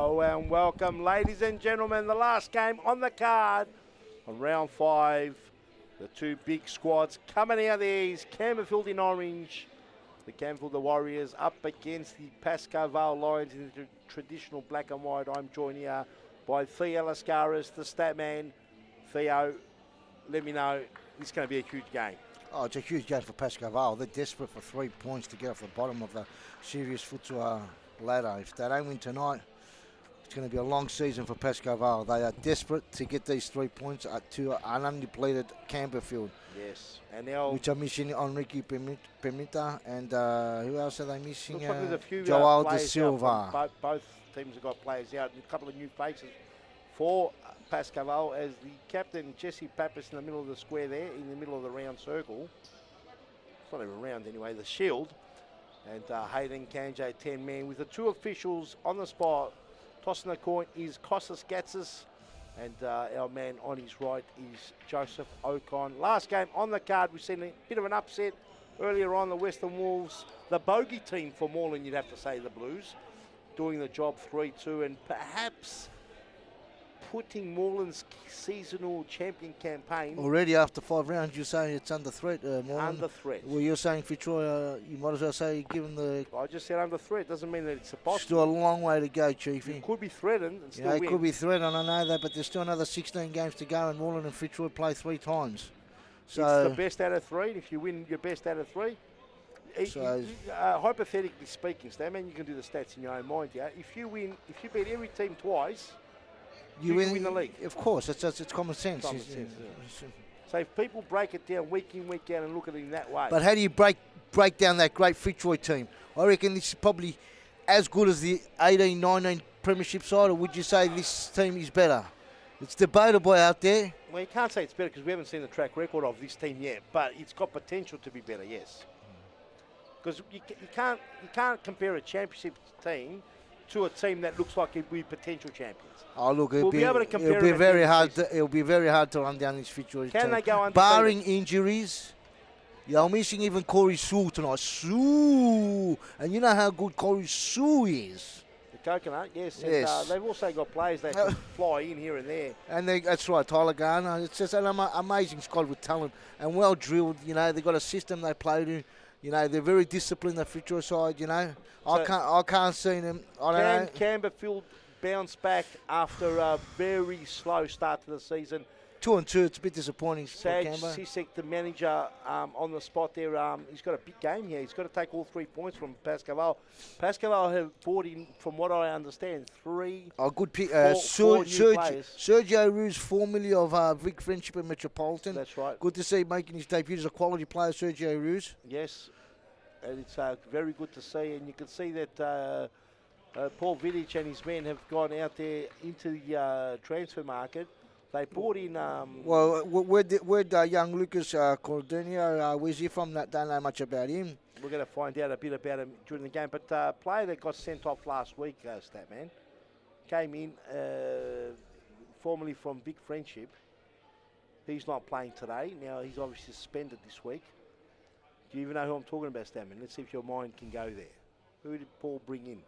Hello and welcome, ladies and gentlemen. The last game on the card on round 5. The two big squads coming out of the east. Campbellfield in orange. The Campbellfield the Warriors up against the Pascoe Vale Lions in the traditional black and white. I'm joined here by Theo Lascaris, the stat man. Theo, let me know, this is going to be a huge game. Oh, it's a huge game for Pascoe Vale. They're desperate for 3 points to get off the bottom of the serious futsal ladder. If they don't win tonight, it's going to be a long season for Pascoe Vale. They are desperate to get these 3 points to an undepleted Campbellfield. Yes, and now which are missing Enrique Pimenta and who else are they missing? Looks like there's a few Joel De players Silva. Both teams have got players out, and a couple of new faces for Pascoe Vale as the captain Jesse Pappas in the middle of the square there, in the middle of the round circle. It's not even round anyway, the shield. And Hayden Kanjay, 10 man, with the two officials on the spot. Tossing the coin is Kostas Gatsis, and our man on his right is Joseph Ocon. Last game on the card, we've seen a bit of an upset earlier on. The Western Wolves, the bogey team for Moreland, you'd have to say, the Blues, doing the job 3-2, and perhaps putting Moreland's seasonal champion campaign already after 5 rounds. You say it's under threat, Moreland. Under threat. Well, you're saying Fitzroy, you might as well say, given the. I just said under threat. Doesn't mean that it's supposed. Still a long way to go, Chiefy. It could be threatened and still it win. could be threatened. I know that, but there's still another 16 games to go, and Moreland and Fitzroy play 3 times. So it's the best out of 3. If you win your best out of 3. So, hypothetically speaking, Stan, you can do the stats in your own mind. Yeah, if you beat every team twice. You win the league. Of course, it's common sense. Common sense, yeah. So if people break it down week in, week out and look at it in that way. But how do you break down that great Fitzroy team? I reckon this is probably as good as the 18-19 premiership side, or would you say this team is better? It's debatable out there. Well, you can't say it's better because we haven't seen the track record of this team yet, but it's got potential to be better, yes. Because you can't compare a championship team to a team that looks like it will be potential champions. Oh, look, it'll be very hard. It'll be very hard to run down this Fitzroy team. They go undefeated? Barring injuries. Yeah, I'm missing even Corey Sewell tonight. Sewell, and you know how good Corey Sewell is. The coconut, yes. And, they've also got players that can fly in here and there. And that's right, Tyler Garner. It's just an amazing squad with talent and well drilled. You know, they've got a system they play to. You know, they're very disciplined, the Fitzroy side, you know. So I can't see them. I don't know. Campbellfield bounce back after a very slow start to the season. 2-2, it's a bit disappointing. Saj Sisek, the manager, on the spot there, he's got a big game here. He's got to take all 3 points from Pascoe Vale. Pascoe Vale have brought in, from what I understand, 3 good pick. Four new players. Sergio Ruse, formerly of Vic Friendship and Metropolitan. That's right. Good to see him making his debut as a quality player, Sergio Ruse. Yes, and it's very good to see. And you can see that Paul Vidic and his men have gone out there into the transfer market. They brought in. Where'd young Lucas Cordenio, where's he from? Don't know much about him. We're going to find out a bit about him during the game. But a player that got sent off last week, Statman, came in formerly from Vic Friendship. He's not playing today. Now, he's obviously suspended this week. Do you even know who I'm talking about, Statman? Let's see if your mind can go there. Who did Paul bring in?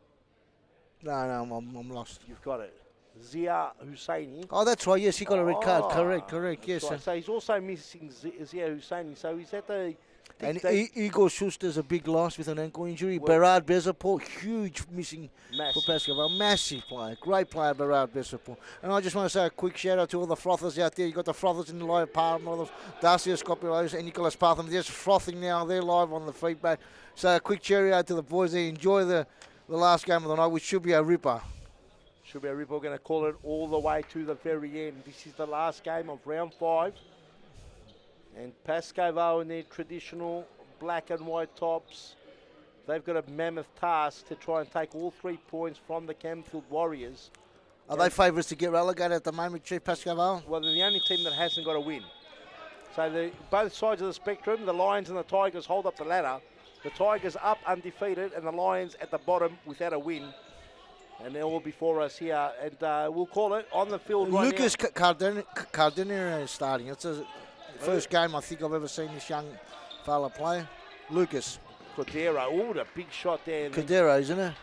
No, I'm lost. You've got it. Zia Husseini. Oh, that's right. Yes, he got a red card. Correct. Yes. Right. So he's also missing Zia Husseini. So he's at the. And Igor Schuster's a big loss with an ankle injury. Berard Bezaport, huge missing for Pascoe Vale. Massive player. Great player, Berard Bezaport. And I just want to say a quick shout out to all the frothers out there. You got the frothers in the live partner, Darcy Scopulos and Nicholas Partham. They're just frothing now. They're live on the feedback. So a quick cheerio out to the boys there. Enjoy the last game of the night, which should be a ripper. Should be a ripper. We're going to call it all the way to the very end. This is the last game of round 5. And Pascoe Vale in their traditional black and white tops. They've got a mammoth task to try and take all 3 points from the Campbellfield Warriors. Are they favourites to get relegated at the moment, Chief Pascoe Vale? Well, they're the only team that hasn't got a win. So both sides of the spectrum, the Lions and the Tigers hold up the ladder. The Tigers up undefeated and the Lions at the bottom without a win. And they're all before us here. And we'll call it on the field right Lucas Cardenio is starting. It's the first game I think I've ever seen this young fella play. Lucas. Cordero. Oh, the big shot there. Cordero, isn't it?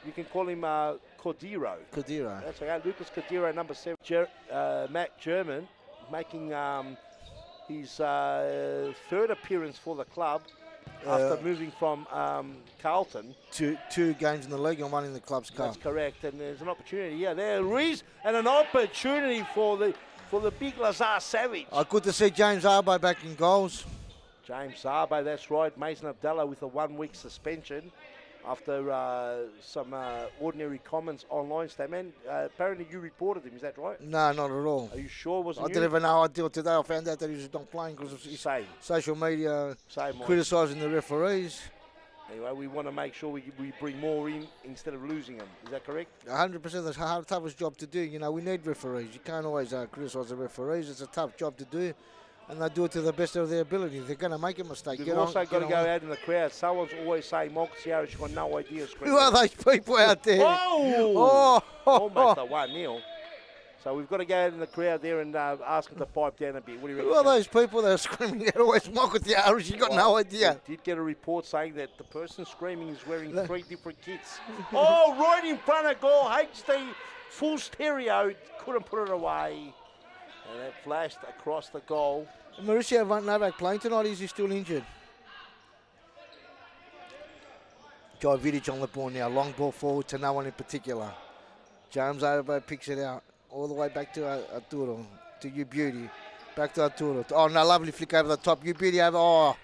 You can call him Cordero. Cordero. That's okay. Lucas Cordero, number 7. Matt German making his third appearance for the club after moving from Carlton. Two games in the league and one in the club's cup. That's correct. And there's an opportunity. Yeah, there is, and an opportunity for the big Lazar Savage. Good to see James Arbo back in goals. James Arbo, that's right. Mason Abdallah with a 1-week suspension after some ordinary comments online. Statement. Apparently you reported him, is that right? No, not at all. Are you sure? I didn't even know until today. I found out that he was not playing because of his social media criticising the referees. Anyway, we want to make sure we bring more in instead of losing them. Is that correct? 100%. That's the toughest job to do. You know, we need referees. You can't always criticise the referees. It's a tough job to do. And they do it to the best of their ability. They're going to make a mistake. We've also got to go out in the crowd. Someone's always saying, Marcus Yarrish got no idea. Who are those people out there? Almost a 1-0. So we've got to go out in the crowd there and ask them to pipe down a bit. What do you reckon? Who are those people that are screaming out always Marcus Yarrish? You got no idea. We did get a report saying that the person screaming is wearing 3 different kits. Right in front of goal. HD full stereo. Couldn't put it away. And that flashed across the goal. Mauricio Novak playing tonight, is he still injured? Jai Vidic on the ball now. Long ball forward to no one in particular. James Arbo picks it out. All the way back to Arturo. To You Beauty. Back to Arturo. Oh, no, lovely flick over the top. You Beauty over. Oh,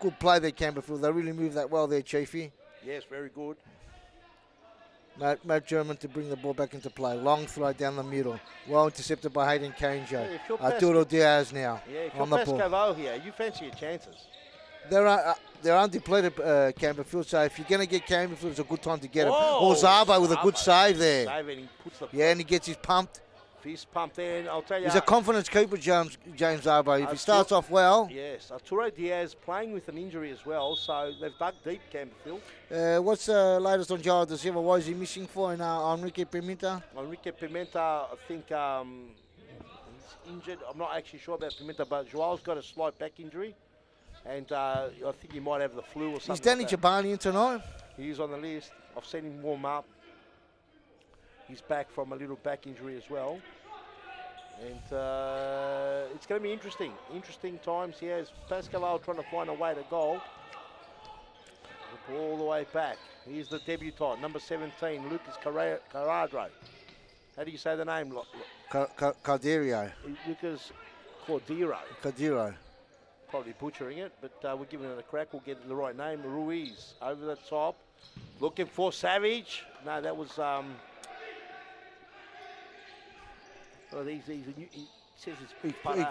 good play there, Campbellfield. They really moved that well there, Chiefy. Yes, very good. Matt German to bring the ball back into play. Long throw down the middle. Well intercepted by Hayden Canjo. Arturo Diaz now on the ball. Pascoe Vale here, you fancy your chances. They're undepleted, Campbellfield, so if you're going to get Campbellfield, it's a good time to get him. Or Zabo with a good save there. And he gets his pumped. Fist pump there, and I'll tell you. He's a confidence keeper, James Arbo. If he starts off well. Yes, Arturo Diaz playing with an injury as well, so they've dug deep, Campbellfield. What's the latest on Joao da Silva? What is he missing for in Enrique Pimenta? Enrique Pimenta, I think he's injured. I'm not actually sure about Pimenta, but Joao's got a slight back injury, and I think he might have the flu or something. Is Danny Jabani in tonight? He's on the list. I've seen him warm up. He's back from a little back injury as well. And it's going to be interesting. Interesting times here as Pascoe Vale trying to find a way to goal. The ball all the way back. Here's the debutant, number 17, Lucas Cordero. How do you say the name? Cordero. Lucas Cordero. Cordero. Probably butchering it, but we're giving it a crack. We'll get the right name. Ruiz over the top. Looking for Savage. No, that was... Well, he says it's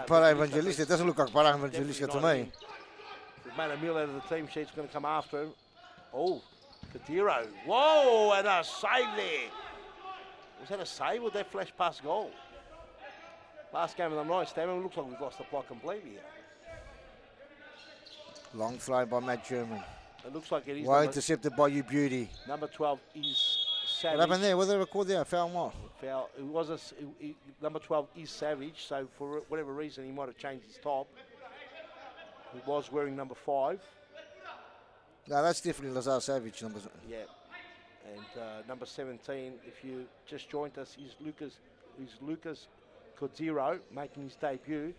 Para Evangelista. It doesn't look like Para Evangelista to me. They've made a meal out of the team sheet's going to come after him. Oh, Cordero. Whoa, and a save there. Was that a save or did that flash past goal? Last game of the night, Stammer. Looks like we've lost the plot completely here. Long throw by Matt German. It looks like it is. Well intercepted by You Beauty. Number 12 is Savage. What happened there? What did they record there? Foul what? Foul. It was number 12 is Savage, so for whatever reason he might have changed his top. He was wearing number 5. No, that's definitely Lazar Savage numbers. Yeah. And number 17, if you just joined us, is Lucas Cordero making his debut.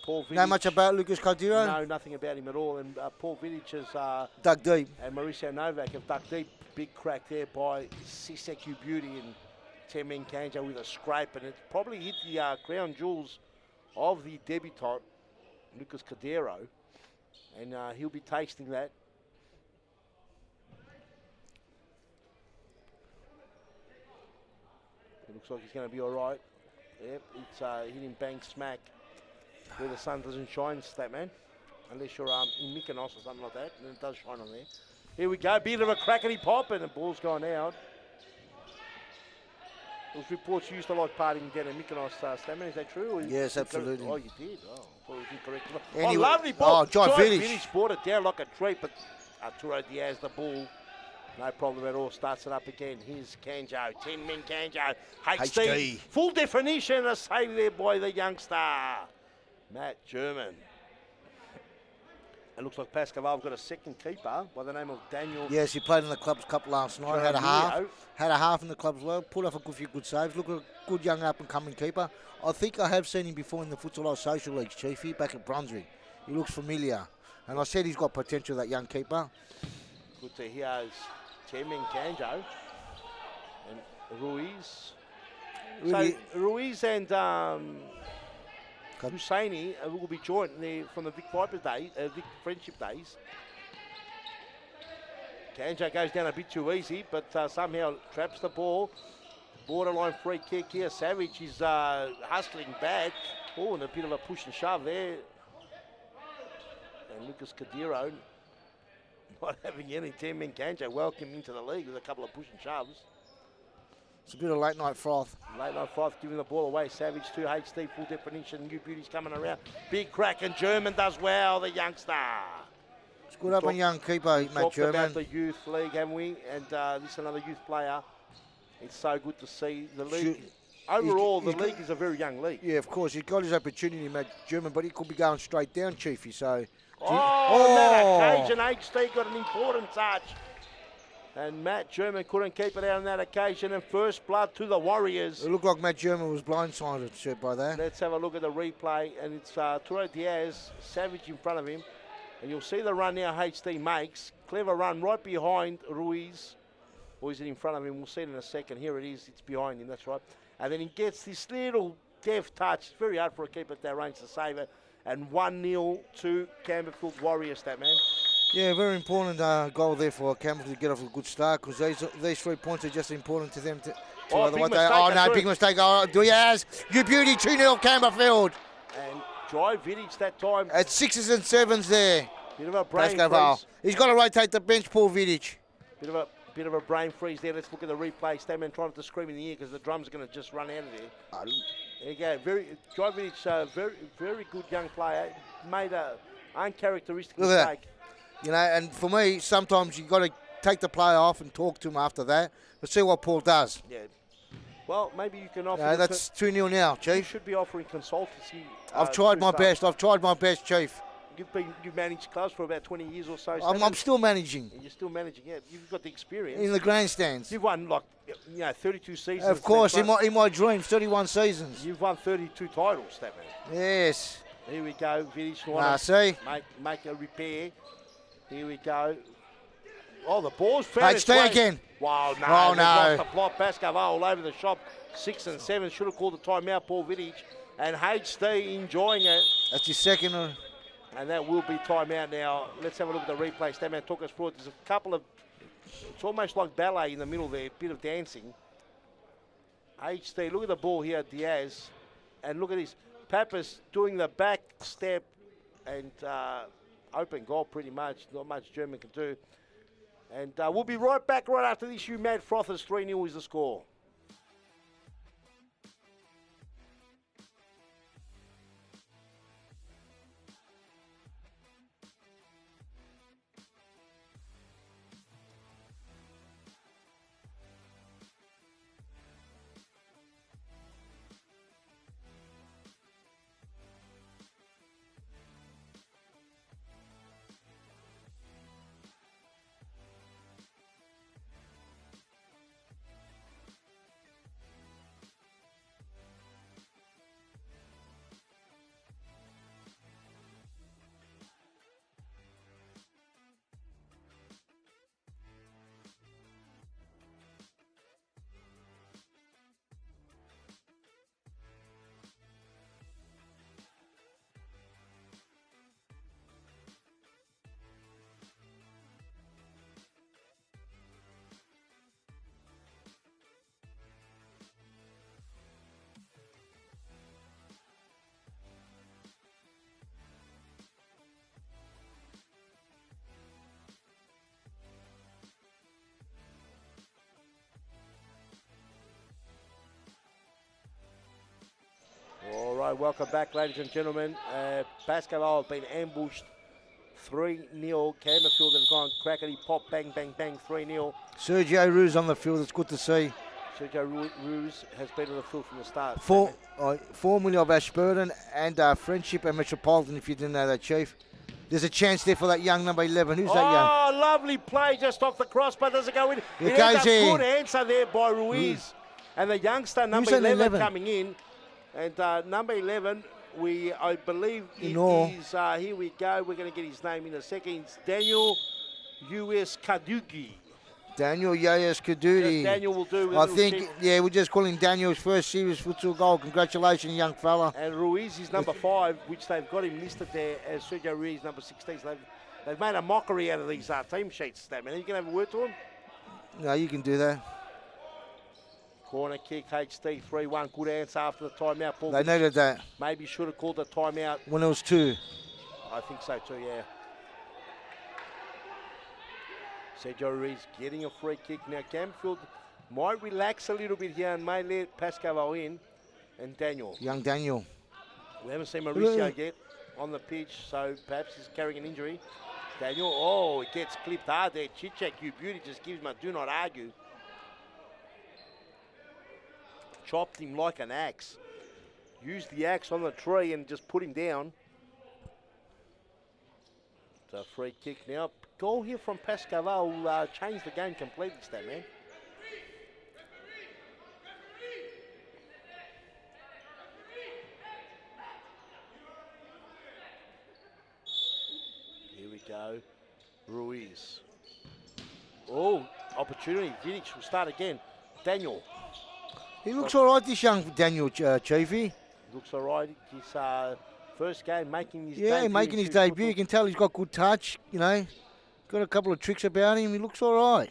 Paul Vidic. Know much about Lucas Cordero? No, nothing about him at all. And Paul Vidic has dug deep. And Mauricio Novak have dug deep. Big crack there by Siseku Beauty and Temin Kanjo with a scrape, and it's probably hit the crown jewels of the debutant, Lucas Cordero, and he'll be tasting that. It looks like he's going to be all right. Yep, it's hitting bang smack where the sun doesn't shine, Statman, unless you're in Mykonos or something like that, and it does shine on there. Here we go, bit of a crackety pop, and the ball's gone out. Those reports you used to like partying down in Mykonos, Stammer, is that true? Yes, absolutely. Oh, you did? Oh, I thought it was incorrect. Anyway, lovely ball. Jai Vidic brought it down like a treat, but Arturo Diaz, the ball, no problem at all, starts it up again. Here's Kanjo, 10-min Kanjo, HD. Full definition, a save there by the youngster, Matt German. It looks like Pascoe Vale have got a second keeper by the name of Daniel. Yes, he played in the club's cup last night. Had a half. Had a half in the club as well. Pulled off a few good saves. Look at a good young up-and-coming keeper. I think I have seen him before in the Futsal Social Leagues, Chiefy, back at Brunswick. He looks familiar. And I said he's got potential, that young keeper. Good to hear is Chairman Kanjo and Ruiz. Really? So Ruiz and Husseini will be joined there from the Vic Viper days, Vic Friendship days. Kanjo goes down a bit too easy, but somehow traps the ball. Borderline free kick here. Savage is hustling bad. Oh, and a bit of a push and shove there. And Lucas Cadiro not having any. 10-man Kanjo welcome into the league with a couple of push and shoves. It's a bit of late night froth. Late night froth giving the ball away. Savage to HD, full definition. New Beauty's coming around. Big crack, and German does well, the youngster. It's good up and young keeper, Matt German. Talked about the youth league, haven't we? And this is another youth player. It's so good to see the league. Overall, the league is a very young league. Yeah, of course. He's got his opportunity, Matt German, but he could be going straight down, Chiefy. So. On that occasion, HT got an important touch. And Matt German couldn't keep it out on that occasion. And first blood to the Warriors. It looked like Matt German was blindsided by that. Let's have a look at the replay. And it's Turo Diaz, Savage in front of him. And you'll see the run now HT makes. Clever run right behind Ruiz. Or is it in front of him? We'll see it in a second. Here it is. It's behind him. That's right. And then he gets this little deft touch. It's very hard for a keeper at that range to save it. And 1-0 to Campbellfield Warriors, that man. Yeah, very important goal there for Campbellfield to get off a good start, because these 3 points are just important to them. Big mistake. Oh, Diaz, you beauty, 2-0 Campbellfield. And dry Vidic that time. At 6s and 7s there. Bit of a brain freeze. He's got to rotate the bench, Paul Vidic. Bit of a brain freeze there. Let's look at the replay. Stanman trying to scream in the ear because the drum's going to just run out of there. There you go. Dry Vidic, very good young player. Made a uncharacteristic mistake. You know, and for me, sometimes you've got to take the player off and talk to him after that. Let's see what Paul does. Yeah. Well, maybe you can offer... that's 2-0 now, Chief. You should be offering consultancy. I've tried my best. I've tried my best, Chief. You've managed clubs for about 20 years or so. I'm still managing. You're still managing, yeah. You've got the experience. In the grandstands. You've won, 32 seasons. Of course, in my dreams, 31 seasons. You've won 32 titles, that man. Yes. Here we go. Vidic. See? Make a repair. Here we go. Oh, the ball's found its way. HT again. Wow, no. Oh, no. Lost the plot. Pascoe Vale all over the shop. 6 and 7. Should have called the timeout, Paul Vidic. And HT enjoying it. That's his second. And that will be timeout now. Let's have a look at the replay. Stanman, talk us through it. There's a couple of... It's almost like ballet in the middle there. A bit of dancing. HT, look at the ball here, Diaz. And look at this. Pappas doing the back step and... open goal pretty much. Not much German can do. And we'll be right back right after this. You Mad Frothers. 3-0 is the score. All right, welcome back, ladies and gentlemen. Pascoe Vale have been ambushed 3-0. Campbellfield have gone crackety pop, bang, bang, bang, 3-0. Sergio Ruse on the field. It's good to see. Sergio Ruse has been on the field from the start. Formerly of Ashburton and Friendship and Metropolitan, if you didn't know that, Chief. There's a chance there for that young number 11. Who's that young? Oh, lovely play just off the crossbar. Does it go in? It goes in. Good answer there by Ruiz. And the youngster, number 11, coming in. And number 11, I believe it is, here we go. We're going to get his name in a second. It's Daniel U.S. Kadugi. Daniel U.S. Kadugi. Daniel will do. I think, we're just calling Daniel's first serious futsal goal. Congratulations, young fella. And Ruiz is number 5, which they've got him listed there as Sergio Ruiz, number 16. So they've made a mockery out of these team sheets, man. You can have a word to him? No, you can do that. Corner kick, HT, 3-1. Good answer after the timeout. Paul, they needed that. Maybe should have called the timeout. When it was 2. I think so too, yeah. Sergio Ruiz getting a free kick. Now Campbellfield might relax a little bit here and may let Pascoe Vale in. And Daniel. Young Daniel. We haven't seen Mauricio yet on the pitch, so perhaps he's carrying an injury. Daniel, it gets clipped hard there. Chichek, you beauty, just gives him a do not argue. Chopped him like an axe. Used the axe on the tree and just put him down. It's a free kick now. Goal here from Pascoe Vale will change the game completely, man. Here we go. Ruiz. Oh, opportunity. Vidic will start again. Daniel. He looks all right, this young Daniel, Chiefy. Looks all right. His first game making his debut. Yeah, making his debut. You can tell he's got good touch, Got a couple of tricks about him. He looks all right.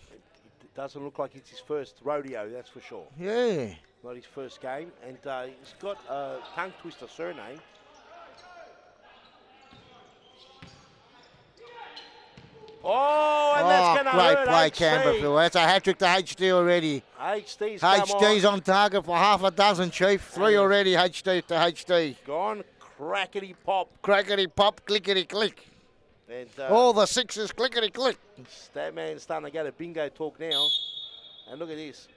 It doesn't look like it's his first rodeo, that's for sure. Yeah. Not his first game. And he's got a tongue twister surname. Oh, and that's going to hurt great play, HT. Campbellfield. That's a hat-trick to HT already. HD's on target for half a dozen, Chief. 3 already, HT to HT. Gone crackety-pop. Crackety-pop, clickety-click. And, all the 6s, clickety-click. That man's starting to go to bingo talk now. And look at this.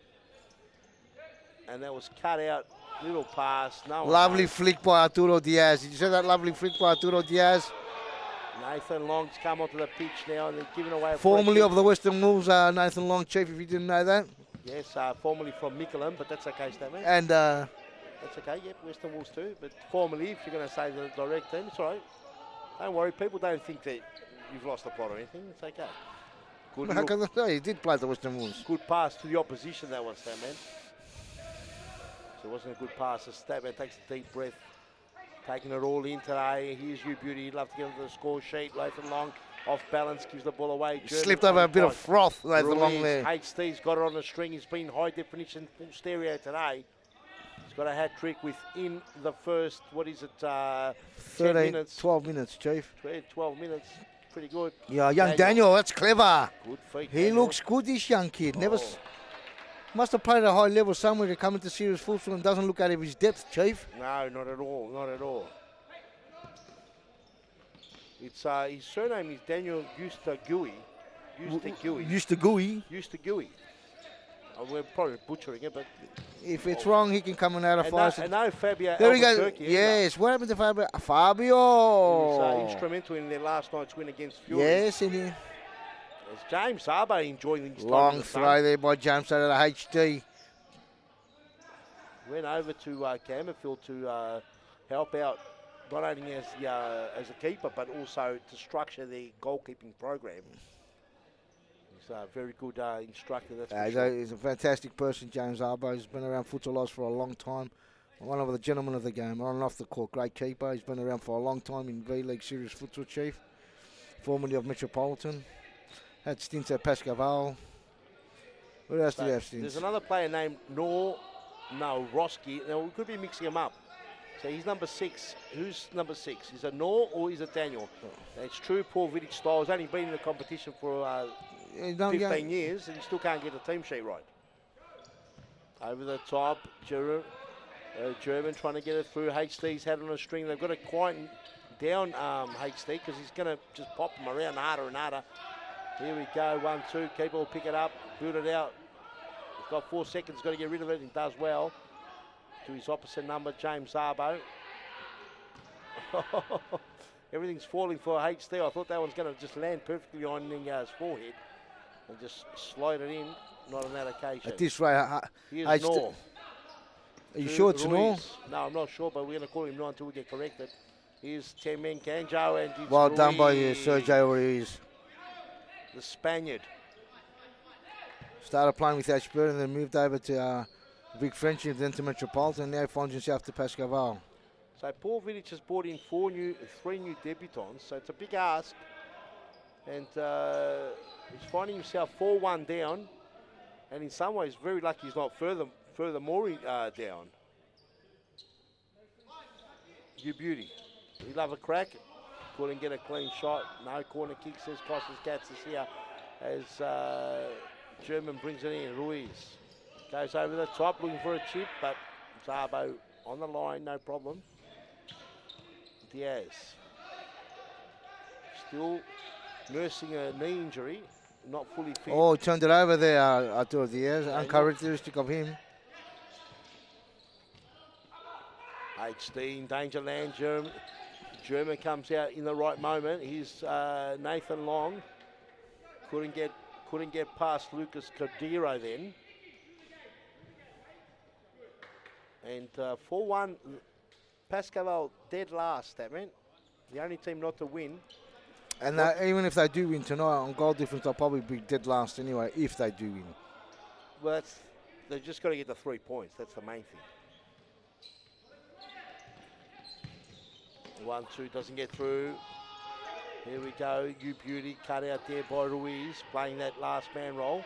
And that was cut out. Little pass. No lovely flick by Arturo Diaz. Did you see that lovely flick by Arturo Diaz? Nathan Long's come onto the pitch now and they're giving away a formerly of the Western Wolves, Nathan Long, Chief, if you didn't know that. Yes, formerly from Mickleham, but that's okay, Statman. And that's okay, yep, Western Wolves too. But formerly, if you're going to say the direct team, it's all right. Don't worry, people don't think that you've lost the plot or anything. It's okay. Good how can they say? He did play the Western Wolves. Good pass to the opposition, that one, Statman. So it wasn't a good pass. The Statman takes a deep breath. Taking it all in today. Here's you, beauty. You'd love to get onto the score sheet. Nathan Long off balance, gives the ball away. Slipped over a bit of froth, Nathan Long there. HT's got it on the string. He's been high definition, full stereo today. He's got a hat trick within the first, 10 minutes? 12 minutes, Chief. 12 minutes. Pretty good. Yeah, young Daniel, that's clever. Good feet. He looks good, this young kid. Never. Must have played at a high level somewhere to come into serious futsal and doesn't look out of his depth, Chief. No, not at all. Not at all. It's his surname is Daniel Eustagui. Eustagui. We're probably butchering it, but if it's wrong, he can come and notify us. And no Fabio. There we go. Yes. What happened to Fabio? Fabio. He was instrumental in their last night's win against Fury. Yes, and it's James Arbo enjoying his time. Long throw there by James out of the HT. Went over to Campbellfield to help out, not only as a keeper, but also to structure the goalkeeping program. He's a very good instructor. That's sure. He's a fantastic person, James Arbo. He's been around futsal for a long time. One of the gentlemen of the game, on and off the court. Great keeper. He's been around for a long time in V-League Serious Futsal, Chief. Formerly of Metropolitan. Had stints at Pascoe Vale. What else did he have stints? There's another player named Roski. Now, we could be mixing them up. So he's number 6. Who's number 6? Is it Nor or is it Daniel? It's true, Paul Vidic style. He's only been in the competition for 15 years and he still can't get the team sheet right. Over the top, German trying to get it through. HD's had on a string. They've got to quieten down HD because he's going to just pop them around harder and harder. Here we go, 1-2. Keeper will pick it up, build it out. He's got 4 seconds, got to get rid of it, and does well. To his opposite number, James Arbo. Everything's falling for HD. I thought that one's going to just land perfectly on Ningar's forehead and just slide it in. Not on that occasion. At this rate, Here's Nor. Are you sure it's Nor? No, I'm not sure, but we're going to call him Nor until we get corrected. Here's Temen Kanjo and it's well Ruiz, done by you, Sergio Ruiz. the Spaniard. Started playing with Ashburn and then moved over to Big Friendship, then to Metropolitan, now finds himself to Pascoe Vale. So Paul Vidic has brought in three new debutants, so it's a big ask. And he's finding himself 4-1 down, and in some ways very lucky he's not furthermore down. You beauty. You love a crack. Couldn't get a clean shot. No corner kick, says Costas Katz is here as German brings it in. Ruiz goes over the top looking for a chip, but Zabo on the line, no problem. Diaz still nursing a knee injury, not fully fit. Oh, turned it over there, Arturo Diaz. Uncharacteristic of him. HD in danger land. German comes out in the right moment. Here's Nathan Long. Couldn't get past Lucas Cordero then. And 4-1, Pascoe Vale dead last, that meant. The only team not to win. And even if they do win tonight, on goal difference, they'll probably be dead last anyway, if they do win. Well, they've just got to get the 3 points. That's the main thing. 1-2 doesn't get through. Here we go. You beauty cut out there by Ruiz, playing that last man role.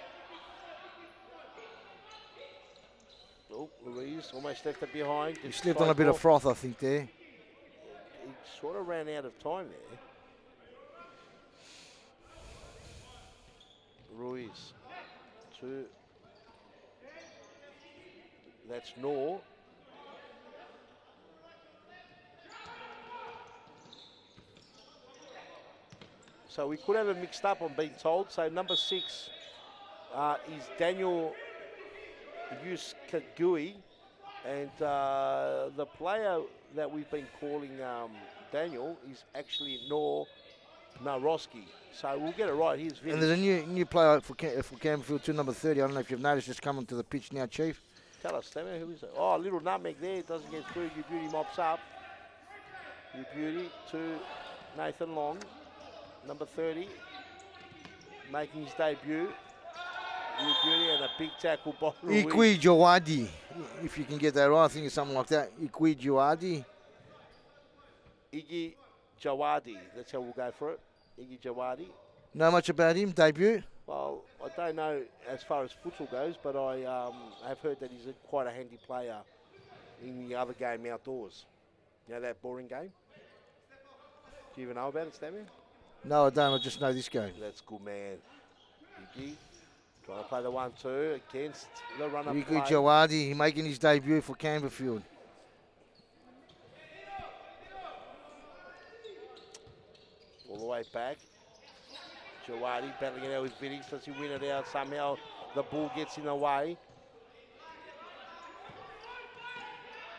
Oh, Ruiz almost left it behind. He slipped on a bit of froth, I think, there. He sort of ran out of time there. Ruiz. That's Nor. So we could have it mixed up, I'm being told. So number 6 is Daniel Yuskagui, and the player that we've been calling Daniel is actually Nor Naroski. So we'll get it right. Here's Vinny. And there's a new player for Campbellfield too, number 30. I don't know if you've noticed, just coming to the pitch now, Chief. Tell us, Stammer, who is it? Oh, a little nutmeg there. Doesn't get through. Your beauty mops up. Your beauty to Nathan Long. Number 30, making his debut. Your beauty and a big tackle by Ruiz. Ikwi Jawadi, if you can get that right, I think it's something like that. Ikwi Jawadi. Iggy Jawadi, that's how we'll go for it. Iggy Jawadi. Know much about him, debut? Well, I don't know as far as futsal goes, but I have heard that he's quite a handy player in the other game outdoors. You know that boring game? Do you even know about it, Stammy? No, I don't. I just know this game. That's good, man. Iggy trying to play the 1-2 against the runner play. Iggy Jawadi making his debut for Campbellfield. All the way back. Jawadi battling it out with Vidic. Does he win it out? Somehow the ball gets in the way.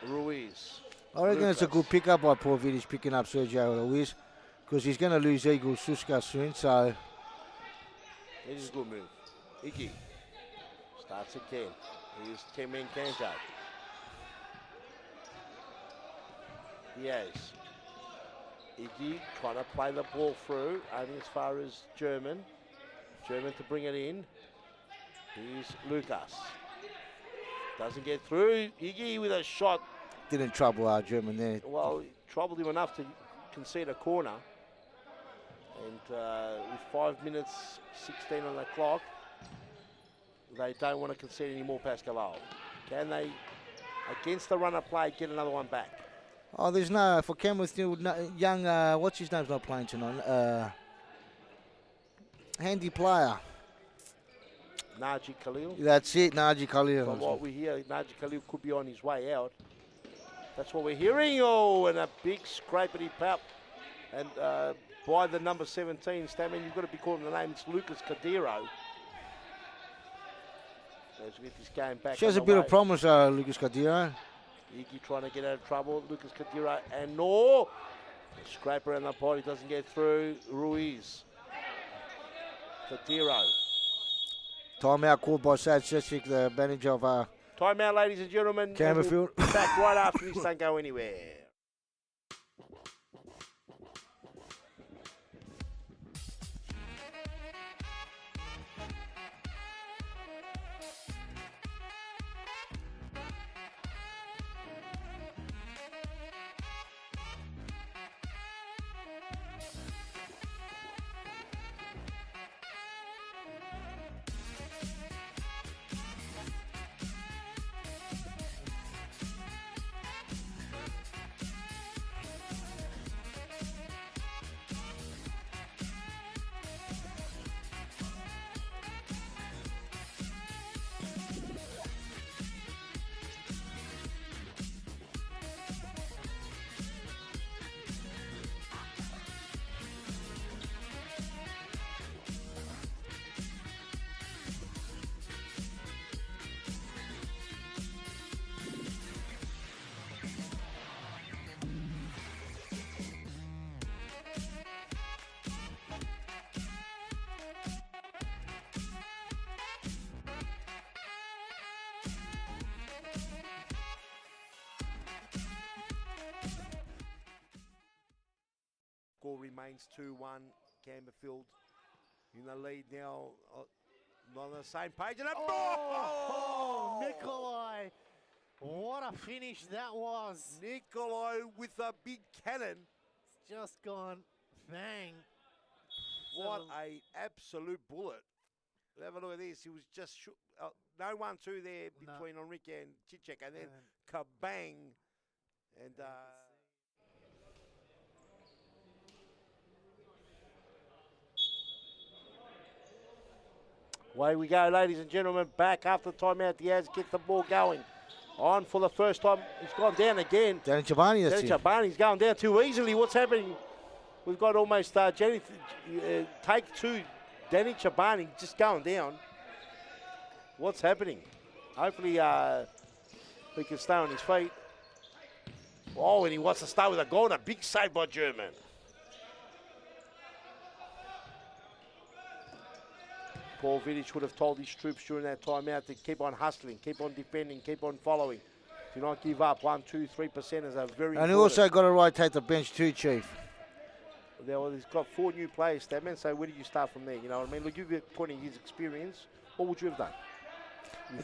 Ruiz. I reckon it's a good pickup by Paul Vidic, picking up Sergio Ruiz, because he's going to lose Eagle Suska soon, so... It is a good move. Iggy starts again. Here's Temen Kanjo. Diaz. Iggy trying to play the ball through, only as far as German. German to bring it in. Here's Lucas. Doesn't get through. Iggy with a shot. Didn't trouble our German there. Well, troubled him enough to concede a corner. And with 5 minutes, 16 on the clock, they don't want to concede any more Pascoe Vale. Can they, against the runner play, get another one back? Oh, there's no, for Campbellfield, no, young, what's his name's not playing tonight? Handy player. Naji Khalil. That's it, Naji Khalil. From what we hear, Naji Khalil could be on his way out. That's what we're hearing. Oh, and a big scrapity pap. And by the number 17, Stammen, you've got to be calling the name. It's Lucas Cordero. As we get this game back. Shows a bit of promise, Lucas Cordero. Iggy trying to get out of trouble. Lucas Cordero and Nor Scrape around the pot, he doesn't get through. Ruiz. Tadiro. Timeout called by Sad Sesic, the manager of Timeout, ladies and gentlemen. Campbellfield. We'll be back right after this. Don't go anywhere. Score remains 2-1. Campbellfield in the lead now. Not on the same page. And Nikolai. What a finish that was. Nikolai with a big cannon. It's just gone bang. What a absolute bullet. Have a look at this. He was just no 1-2 there between Enrique and Chichek, and then kabang. And away we go, ladies and gentlemen. Back after timeout. Diaz gets the ball going. On for the first time. He's gone down again. Danny Chabani, that's it. Chabani's going down too easily. What's happening? We've got almost take two. Danny Chabani just going down. What's happening? Hopefully he can stay on his feet. Oh, and he wants to start with a goal. A big save by German. Paul Vidic would have told his troops during that timeout to keep on hustling, keep on defending, keep on following. Do not give up. 1, 2, 3% is a very And he also got to rotate the bench too, Chief. Well, he's got 4 new players, Statman, so where do you start from there? You know what I mean? Look, you've got 20 years experience. What would you have done?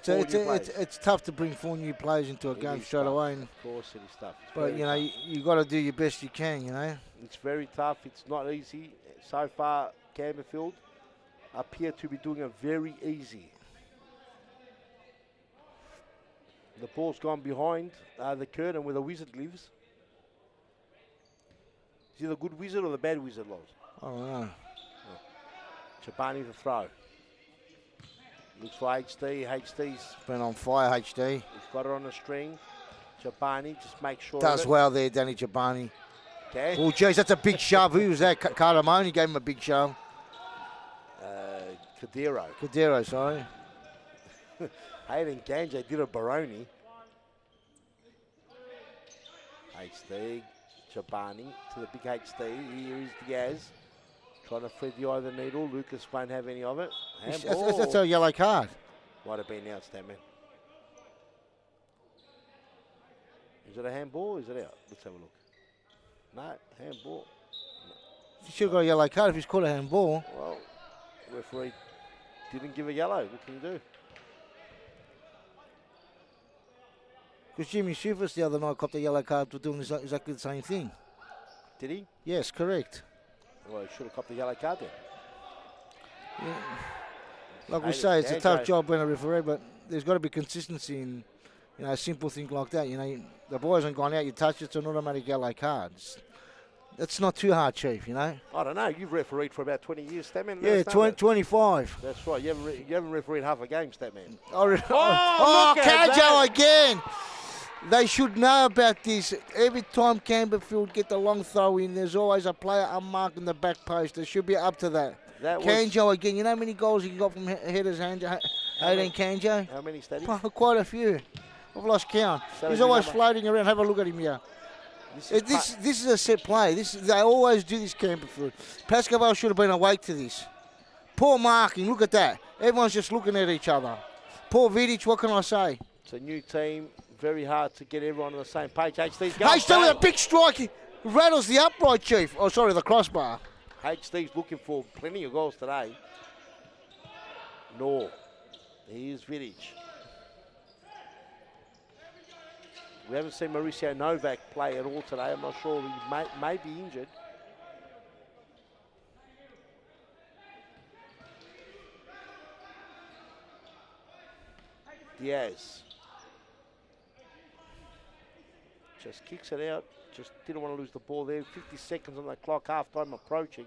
It's tough to bring 4 new players into a game straight away. Of course it is tough. But, you know, you got to do your best you can, you know. It's very tough. It's not easy. So far, Campbellfield appear to be doing it very easy. The ball's gone behind the curtain where the wizard lives. Is he the good wizard or the bad wizard, Loz? I don't know. Chabani the throw. Looks for HD. HD's been on fire, HD. He's got it on the string. Chabani, just make sure. Does well there, Danny Chabani. Okay. Oh, geez, that's a big shove. Who was that? Cardamone gave him a big shove. Cadero, sorry. Hayden Ganje did a Baroni. HD, Chabani to the big HD. Here is Diaz. Trying to thread the eye of the needle. Lucas won't have any of it. That's a yellow card. Might have been out, Statman. Is it a handball or is it out? Let's have a look. No, handball. He should have got a yellow card if he's called a handball. Well, referee didn't give a yellow. What can you do? Because Jimmy Shivers the other night copped a yellow card for doing exactly the same thing. Did he? Yes, correct. Well, he should have copped the yellow card then. Yeah. Like we say, it's a tough job being a referee, but there's got to be consistency in, you know, a simple thing like that. You know, the ball hasn't gone out, you touch it, it's an automatic yellow card. It's not too hard, Chief, you know. I don't know. You've refereed for about 20 years, Statman. Yeah, 25. That's right. You haven't refereed half a game, Statman. Kajo again. They should know about this. Every time Campbellfield get the long throw in, there's always a player unmarked in the back post. They should be up to that. Kanjo again. You know how many goals he got from headers, Hayden Kanjo? How many, Statty? Quite a few. I've lost count. So he's always floating around. Have a look at him here. This is a set play. They always do this, Campbellfield. Pascoe Vale should have been awake to this. Poor marking. Look at that. Everyone's just looking at each other. Poor Vidic. What can I say? It's a new team. Very hard to get everyone on the same page. HD's going. HD with a big strike. He rattles the upright, Chief. Oh, sorry, the crossbar. HD's looking for plenty of goals today. No. Here's Vidic. We haven't seen Mauricio Novak play at all today. I'm not sure. He may be injured. Diaz. Just kicks it out. Just didn't want to lose the ball there. 50 seconds on the clock. Half-time approaching.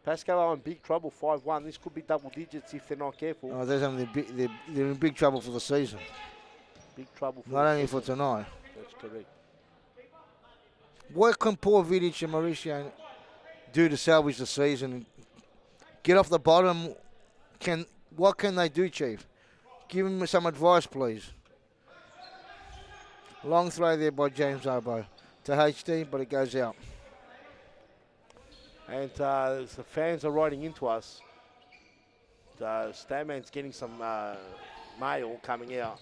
Pascoe are in big trouble, 5-1. This could be double digits if they're not careful. Oh, they're in big trouble for the season. Big trouble for Not only for tonight. That's correct. What can poor Vidic and Mauricio do to salvage the season? Get off the bottom. What can they do, Chief? Give him some advice, please. Long throw there by James Obo to HD, but it goes out. And the fans are writing into us. Stanman's getting some mail coming out.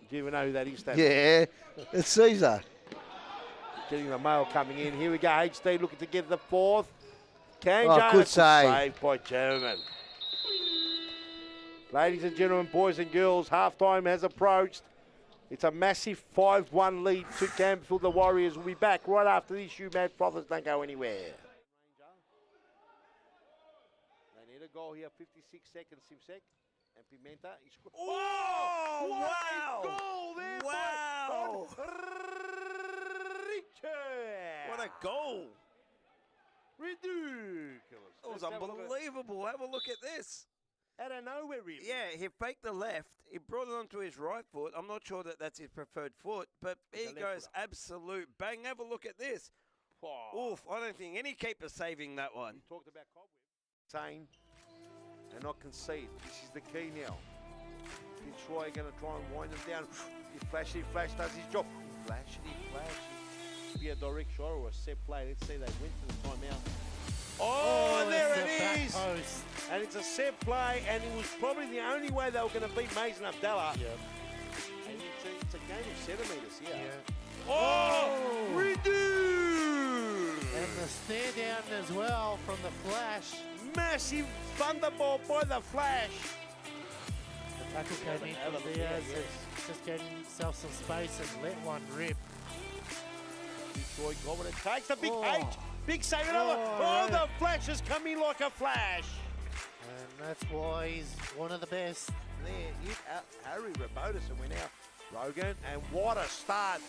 Do you even know who that is, Stanman? Yeah, it's Caesar. Getting the mail coming in. Here we go, HD looking to get the fourth. Good save by German. Ladies and gentlemen, boys and girls, halftime has approached. It's a massive 5-1 lead to Campbellfield. The Warriors will be back right after this. You mad brothers, don't go anywhere. They need a goal here, 56 seconds, Simsek. And Pimenta is... Oh, wow! Goal there! Wow! What a goal! Ridiculous. It was unbelievable. Have a look at this. Out of nowhere, really. Yeah, he faked the left. He brought it onto his right foot. I'm not sure that that's his preferred foot, but he goes absolute bang. Have a look at this. Oh. Oof, I don't think any keeper's saving that one. Talked about cobweb. Sane and not concede. This is the key now. Troy going to try and wind them down. Flash does his job. Flash. Be a direct shot or a set play. Let's see, they went to the timeout. Oh, there it is. Post. And it's a set play, and it was probably the only way they were going to beat Mason Abdallah. Yep. And it's a game of centimetres here. Yeah. Oh, redo! And the stare down as well from the Flash. Massive thunderbolt by the Flash. The tackle came in from Diaz. Just getting himself some space and let one rip. Detroit got what it takes. A big H. Big save. Another. Oh, the Flash has come in like a flash. And that's why he's one of the best. There is Harry Rabotis and went out. Rogan, and what a start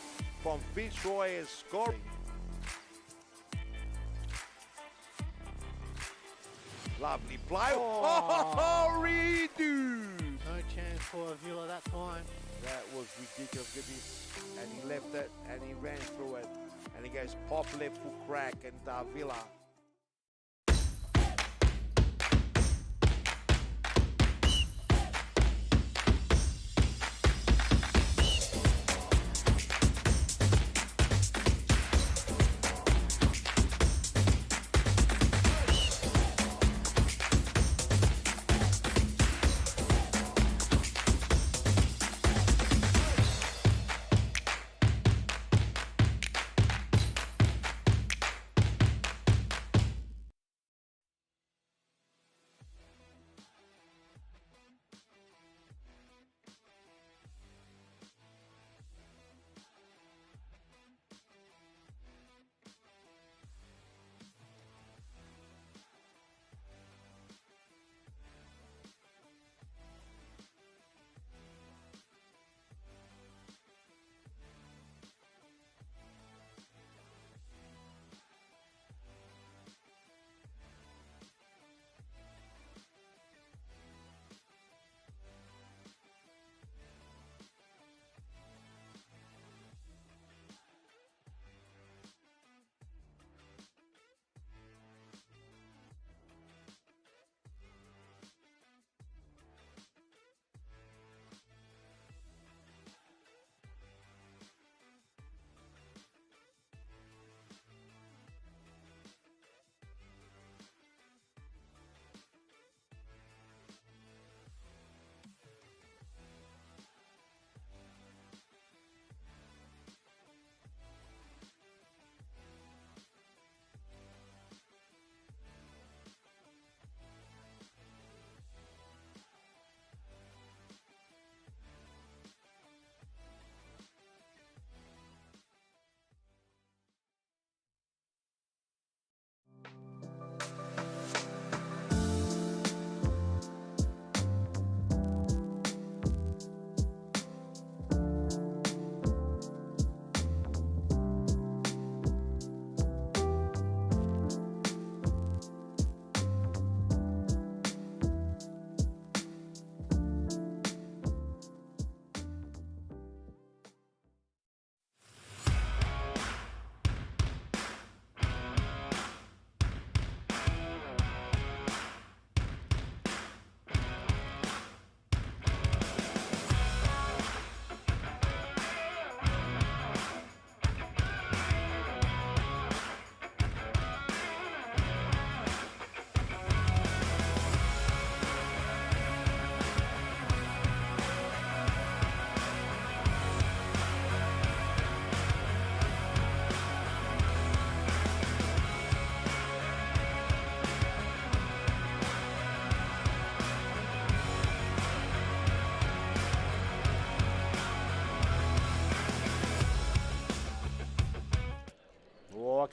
from Fitzroy as scoring. Lovely play. Oh, redo. No chance for a Villa that time. That was ridiculous. Look at this. And he left it and he ran through it. And he goes pop left foot crack and Villa.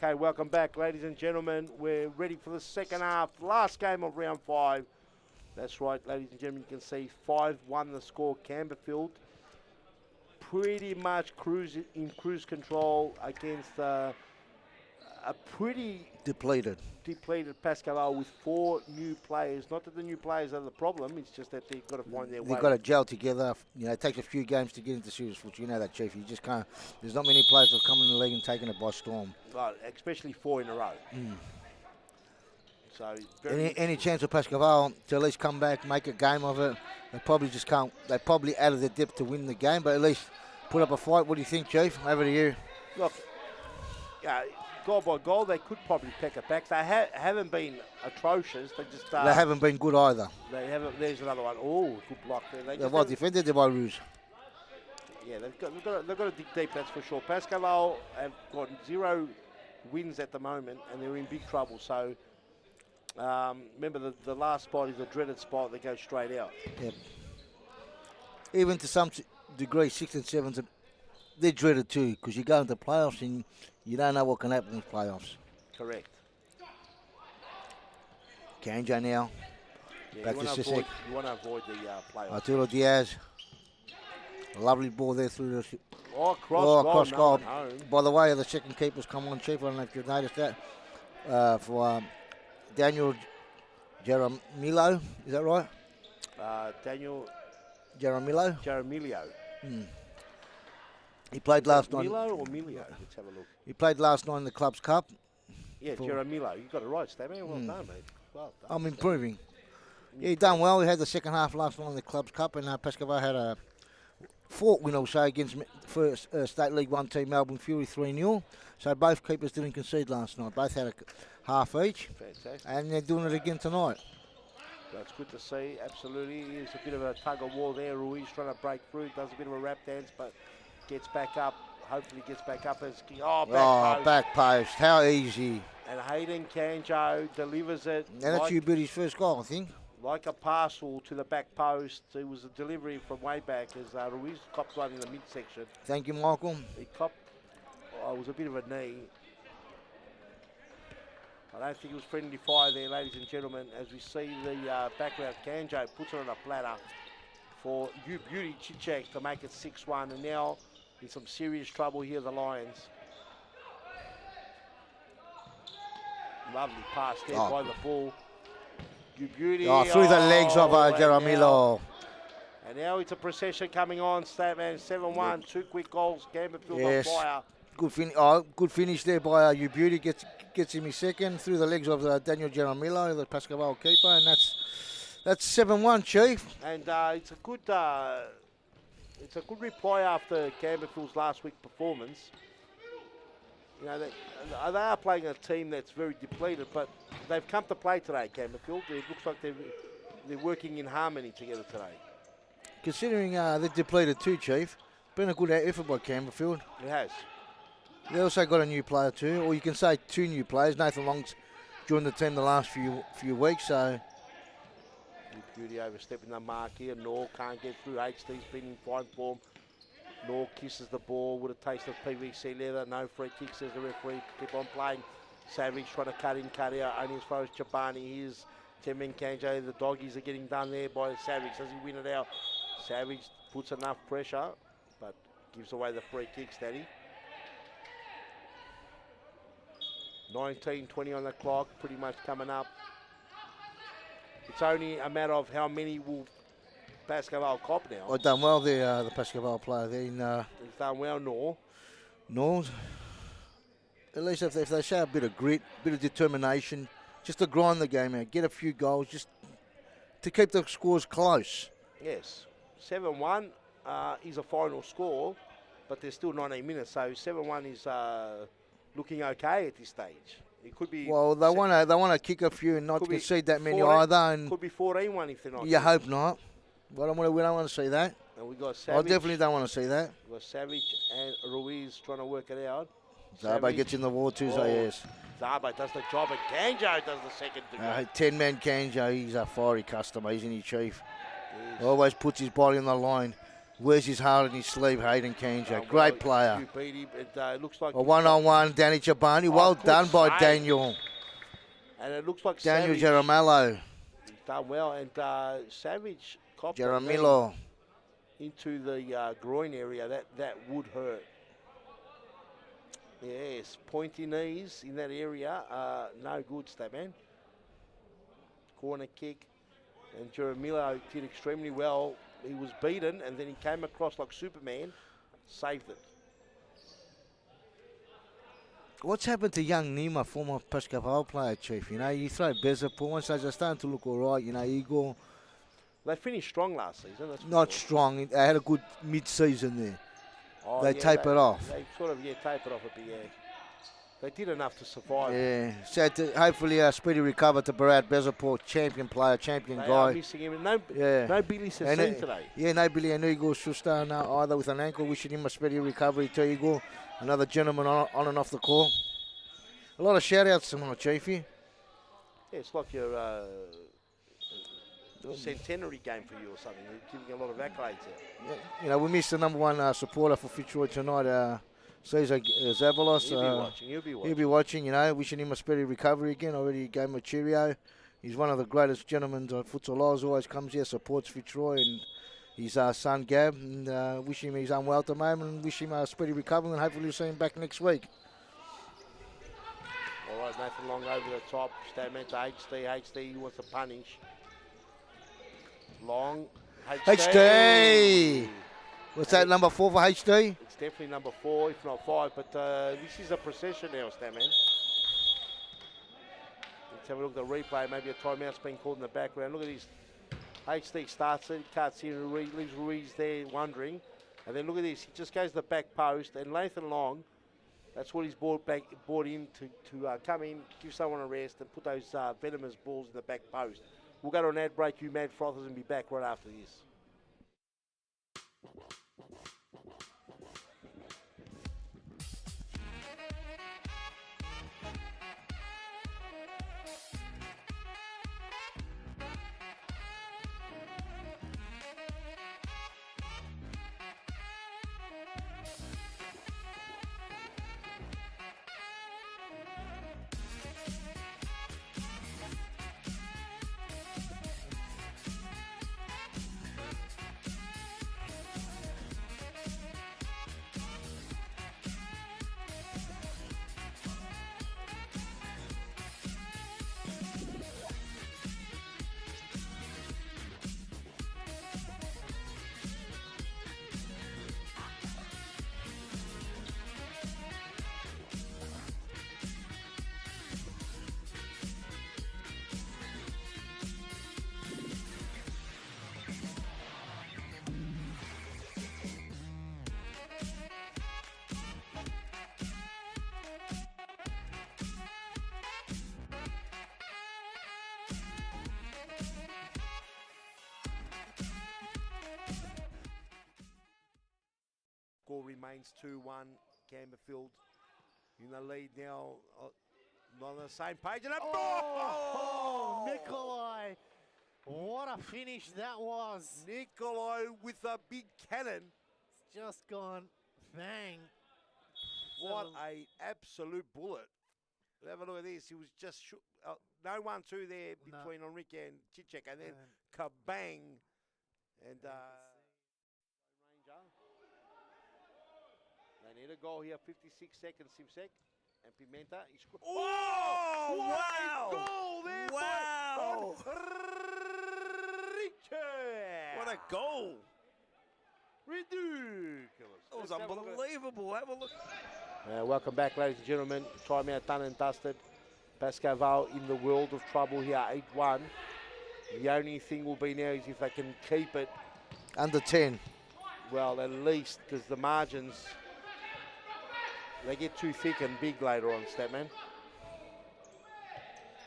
Okay, welcome back, ladies and gentlemen. We're ready for the second half, last game of round 5. That's right, ladies and gentlemen, you can see 5-1 the score. Campbellfield pretty much cruise control against a pretty Depleted Pascoe Vale with 4 new players. Not that the new players are the problem, it's just that they've got to find their way. They've got to gel together. You know, it takes a few games to get into serious football. You know that, Chief. You just can't. There's not many players that have come in the league and taken it by storm. Right, especially 4 in a row. So any chance of Pascoe Vale to at least come back, make a game of it? They probably just can't. They probably out of their depth to win the game, but at least put up a fight. What do you think, Chief? Over to you. Look, goal by goal, they could probably pick it back. They haven't been atrocious. They just they haven't been good either. They haven't. There's another one. Oh, good block there. They're well defended by Rouge. Yeah, they've got to dig deep. That's for sure. Pascoe Vale have got 0 wins at the moment, and they're in big trouble. So remember, the last spot is a dreaded spot that goes straight out. Yep. Even to some degree, 6 and 7s, they're dreaded too, because you go into playoffs and you don't know what can happen in playoffs. Correct. Kanjo now. Yeah, Back to Sisek. You want to avoid the playoffs. Arturo Diaz. A lovely ball there through the... cross goal. No By the way, the second keeper's come on, Chief. I don't know if you've noticed that. For Daniel Jaramillo. Is that right? Daniel... Jaramillo. He played last night. Milo or Milio? Let's have a look. He played last night in the Club's Cup. Yeah, Jaramillo. You got it right, Stabby. Well done, mate. Well done. I'm improving. Yeah, he done well. He had the second half last night in the Club's Cup, and Pascoe Vale had a fought win also against first State League 1 team Melbourne Fury 3-0. So both keepers didn't concede last night. Both had a half each. Fantastic. And they're doing it again tonight. That's good to see. Absolutely. There's a bit of a tug of war there. Ruiz trying to break through. Does a bit of a rap dance, but gets back up. Hopefully gets back up as back post. How easy. And Hayden Kanjo delivers it. And that's Beauty's first goal, I think. Like a parcel to the back post. It was a delivery from way back as Ruiz copped one in the midsection. Thank you, Michael. He copped. It was a bit of a knee. I don't think it was friendly fire there, ladies and gentlemen, as we see the background. Kanjo puts it on a platter for Beauty Chichak to make it 6-1, and now in some serious trouble here, the Lions. Lovely pass there by the ball. Beauty. Through the legs of Jaramillo. And now it's a procession coming on. Statman 7-1, 2 quick goals. Campbellfield on fire. Good finish there by Beauty. Gets him his second through the legs of Daniel Jaramillo, the Pascoe Vale keeper, and that's 7-1, Chief. And it's a good reply after Campbellfield's last week performance. You know, they are playing a team that's very depleted, but they've come to play today, Campbellfield. It looks like they're working in harmony together today. Considering they're depleted too, Chief, been a good effort by Campbellfield. It has. They also got a new player too, or you can say 2 new players. Nathan Long's joined the team the last few weeks, so... Beauty overstepping the mark here. Nor can't get through. HD's been in fine form. Nor kisses the ball with a taste of PVC leather. No free kicks, says the referee. Keep on playing. Savage trying to cut in, cut out. Only as far as Chobani. Here's Temin Kanjo. The doggies are getting done there by Savage. Does he win it out? Savage puts enough pressure, but gives away the free kicks, Daddy. 19:20 on the clock, pretty much coming up. It's only a matter of how many will Pascoe Vale cop now. Well done well there, the Pascoe Vale player there. He's done well, North. At least if they show a bit of grit, bit of determination, just to grind the game out, get a few goals, just to keep the scores close. Yes, 7-1 is a final score, but there's still 19 minutes, so 7-1 is looking okay at this stage. It could be. Well, they want to kick a few and not concede that many 14, either. And could be 14-1 if they're not. You hope not. We don't want to see that. And we got Savage. I definitely don't want to see that. We got Savage and Ruiz trying to work it out. Zabe gets in the wall too, so yes. Zabe does the job, and Kanjo does the second degree. 10-man Kanjo, he's a fiery customer, isn't he, Chief? Yes. Always puts his body on the line. wears his heart on his sleeve, Hayden Kenja. Great player. You beat him. It looks like A one-on-one, Danny Chabani. Well done by Daniel. And it looks like Daniel Savage. Jaramello. He's done well. And Savage copped Jaramillo. into the groin area. That would hurt. Yes, pointy knees in that area. No good, Statman. Corner kick. And Jaramillo did extremely well. He was beaten, and then he came across like Superman, saved it. What's happened to young Nima, former Pascoe Vale player, Chief? You know, you throw Bezapur, once they're starting to look all right, you know, Igor. They finished strong last season. That's Not strong. They had a good mid-season there. Oh, they tapered off. They sort of, tapered off a bit, yeah. They did enough to survive. Yeah. So hopefully a speedy recover to Barad Bezapur, champion player, champion they guy. Are missing him. No Billy Sassoon today. Yeah, no Billy and Igor Schuster either with an ankle. Wishing him a speedy recovery to Igor. Another gentleman on and off the court. A lot of shout-outs tonight, Chiefy. Yeah, it's like your centenary game for you or something. You're giving a lot of accolades there. Yeah, you know, we missed the number one supporter for Fitzroy tonight, Cesar Zavalos. He'll be watching. He'll be watching, you know, wishing him a speedy recovery again. Already gave him a cheerio. He's one of the greatest gentlemen of Futsal. Always comes here, supports Fitzroy and his son Gab. And wish him he's unwell at the moment and wish him a speedy recovery and hopefully we'll see him back next week. All right, Nathan Long over the top. Statement to HD. He wants to punish. Long. HD! What's that, number 4 for HD? It's definitely number 4, if not 5. But this is a procession now, Statman. Let's have a look at the replay. Maybe a timeout's been called in the background. Look at this. HD starts it, cuts in, leaves Ruiz there wondering. And then look at this. He just goes to the back post. And Nathan Long, that's what he's brought in to come in, give someone a rest, and put those venomous balls in the back post. We'll go to an ad break, you mad frothers, and be back right after this. Score remains 2-1. Campbellfield in the lead now. Not on the same page. And Nikolai. What a finish that was. Nikolai with a big cannon. It's just gone bang. What a absolute bullet. Have a look at this. He was just no 1-2 there between Enrique and Chichek, and then kabang. And they need a goal here. 56 seconds, Simsek. And Pimenta. Oh, wow! Goal there! Wow! What a goal! Ridiculous. It was unbelievable. Have a look. Welcome back, ladies and gentlemen. Timeout done and dusted. Pascoe Vale in the world of trouble here, 8-1. The only thing will be now is if they can keep it under 10. Well, at least, because the margins, they get too thick and big later on, Statman.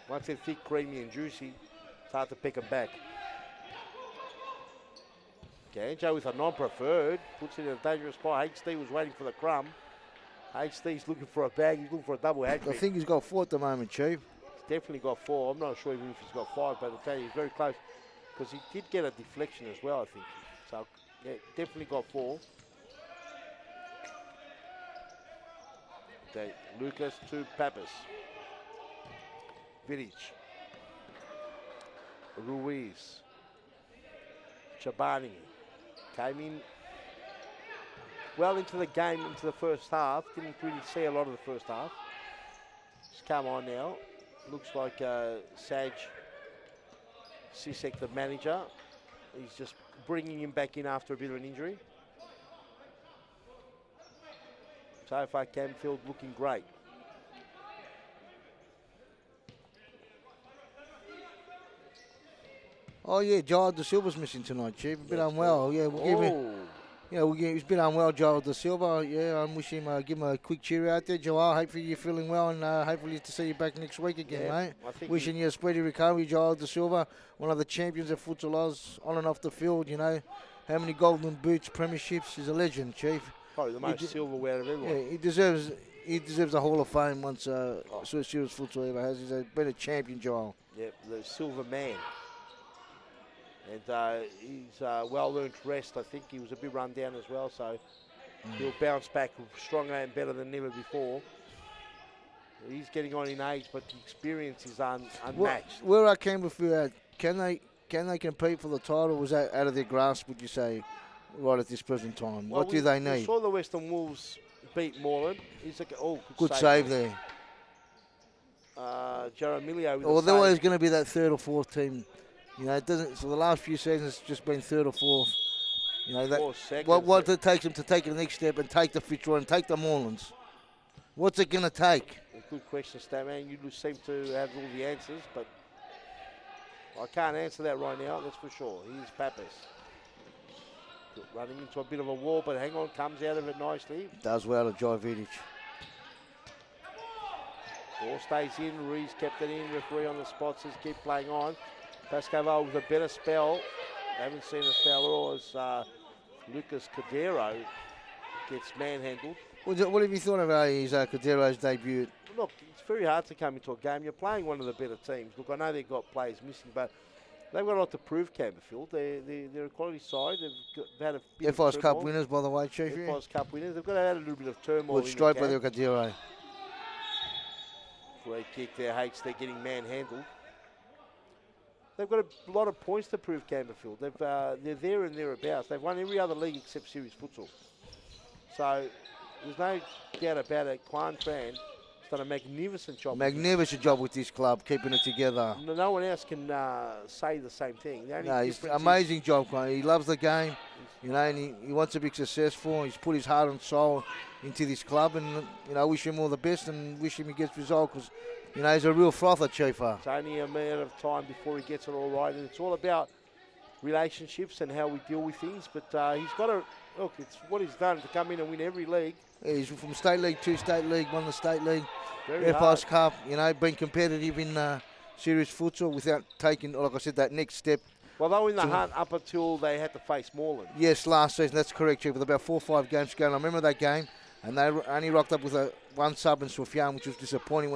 Once they're thick, creamy and juicy, it's hard to pick them back. Ganjo with a non-preferred, puts it in a dangerous spot. HD was waiting for the crumb. HD's looking for a bag, he's looking for a double hat. I think he's got 4 at the moment, Chief. He's definitely got 4. I'm not sure even if he's got 5, but I'll tell you, he's very close. Because he did get a deflection as well, I think. So Yeah, definitely got 4. Okay, Lucas to Pappas. Vidic. Ruiz. Chabani. Came in well into the game, into the first half. Didn't really see a lot of the first half. He's come on now. Looks like Saj Sisek, the manager. He's just bringing him back in after a bit of an injury. So far, Campbellfield looking great. Oh yeah, Giles De Silva's missing tonight, Chief. A bit unwell. Yeah, we'll give him. Yeah, he's been unwell, Giles De Silva. Yeah, I wish him give him a quick cheer out there, Joel. Hopefully you're feeling well, and hopefully to see you back next week again, mate. Wishing you a speedy recovery, Giles De Silva, one of the champions of Futsal Oz, on and off the field. You know, how many golden boots, premierships? He's a legend, Chief. Probably the most silverware of everyone. Yeah, he deserves a Hall of Fame once serious Futsal ever has. He's been a champion, Joel. Yep, the silver man. And he's well-earned rest. I think he was a bit run down as well, so he'll bounce back stronger and better than ever before. He's getting on in age, but the experience is unmatched. Where are Campbellfield at? Can they compete for the title? Was that out of their grasp, would you say, right at this present time? Well, what do they need? We saw the Western Wolves beat Moreland. He's like, good save there. Jaramilio with they're always going to be that third or fourth team. You know, it doesn't. So the last few seasons, it's just been third or fourth. You know, what it takes them to take the next step and take the Fitzroy and take the Morelands. What's it going to take? Good question, Statman. You seem to have all the answers, but I can't answer that right now. That's for sure. Here's Pappas running into a bit of a wall, but hang on, comes out of it nicely. Does well to Jai Vidic. Ball stays in. Ruiz kept it in. Referee on the spot says keep playing on. Pascoe Vale with a better spell. Haven't seen a spell at all as Lucas Cadero gets manhandled. What have you thought about his Cadero's debut? Look, it's very hard to come into a game. You're playing one of the better teams. Look, I know they've got players missing, but they've got a lot to prove, Campbellfield. They're a quality side. They've had a bit of FI's Cup winners, by the way, Chief. FI's Cup winners. They've got to add a little bit of turmoil. Good straight by the Cadero. Great kick there, Hakes. They're getting manhandled. They've got a lot of points to prove, Campbellfield. They're there and thereabouts. They've won every other league except Series Futsal. So there's no doubt about it. Quan Tran has done a magnificent job. Magnificent job with this club, keeping it together. No one else can say the same thing. He's amazing job, Quan. He loves the game, you know, and he wants to be successful. He's put his heart and soul into this club, and you know, wish him all the best and wish him he gets results because. You know, he's a real frother, Chief. It's only a matter of time before he gets it all right, and it's all about relationships and how we deal with things. But he's got to, look, it's what he's done to come in and win every league. Yeah, he's from State League to State League, won the State League, FI's Cup, you know, been competitive in serious futsal without taking, like I said, that next step. Well, they were in the hunt up until they had to face Moreland. Yes, last season, that's correct, Chief, with about 4 or 5 games to go. And I remember that game, and they only rocked up with one sub in Swafian, which was disappointing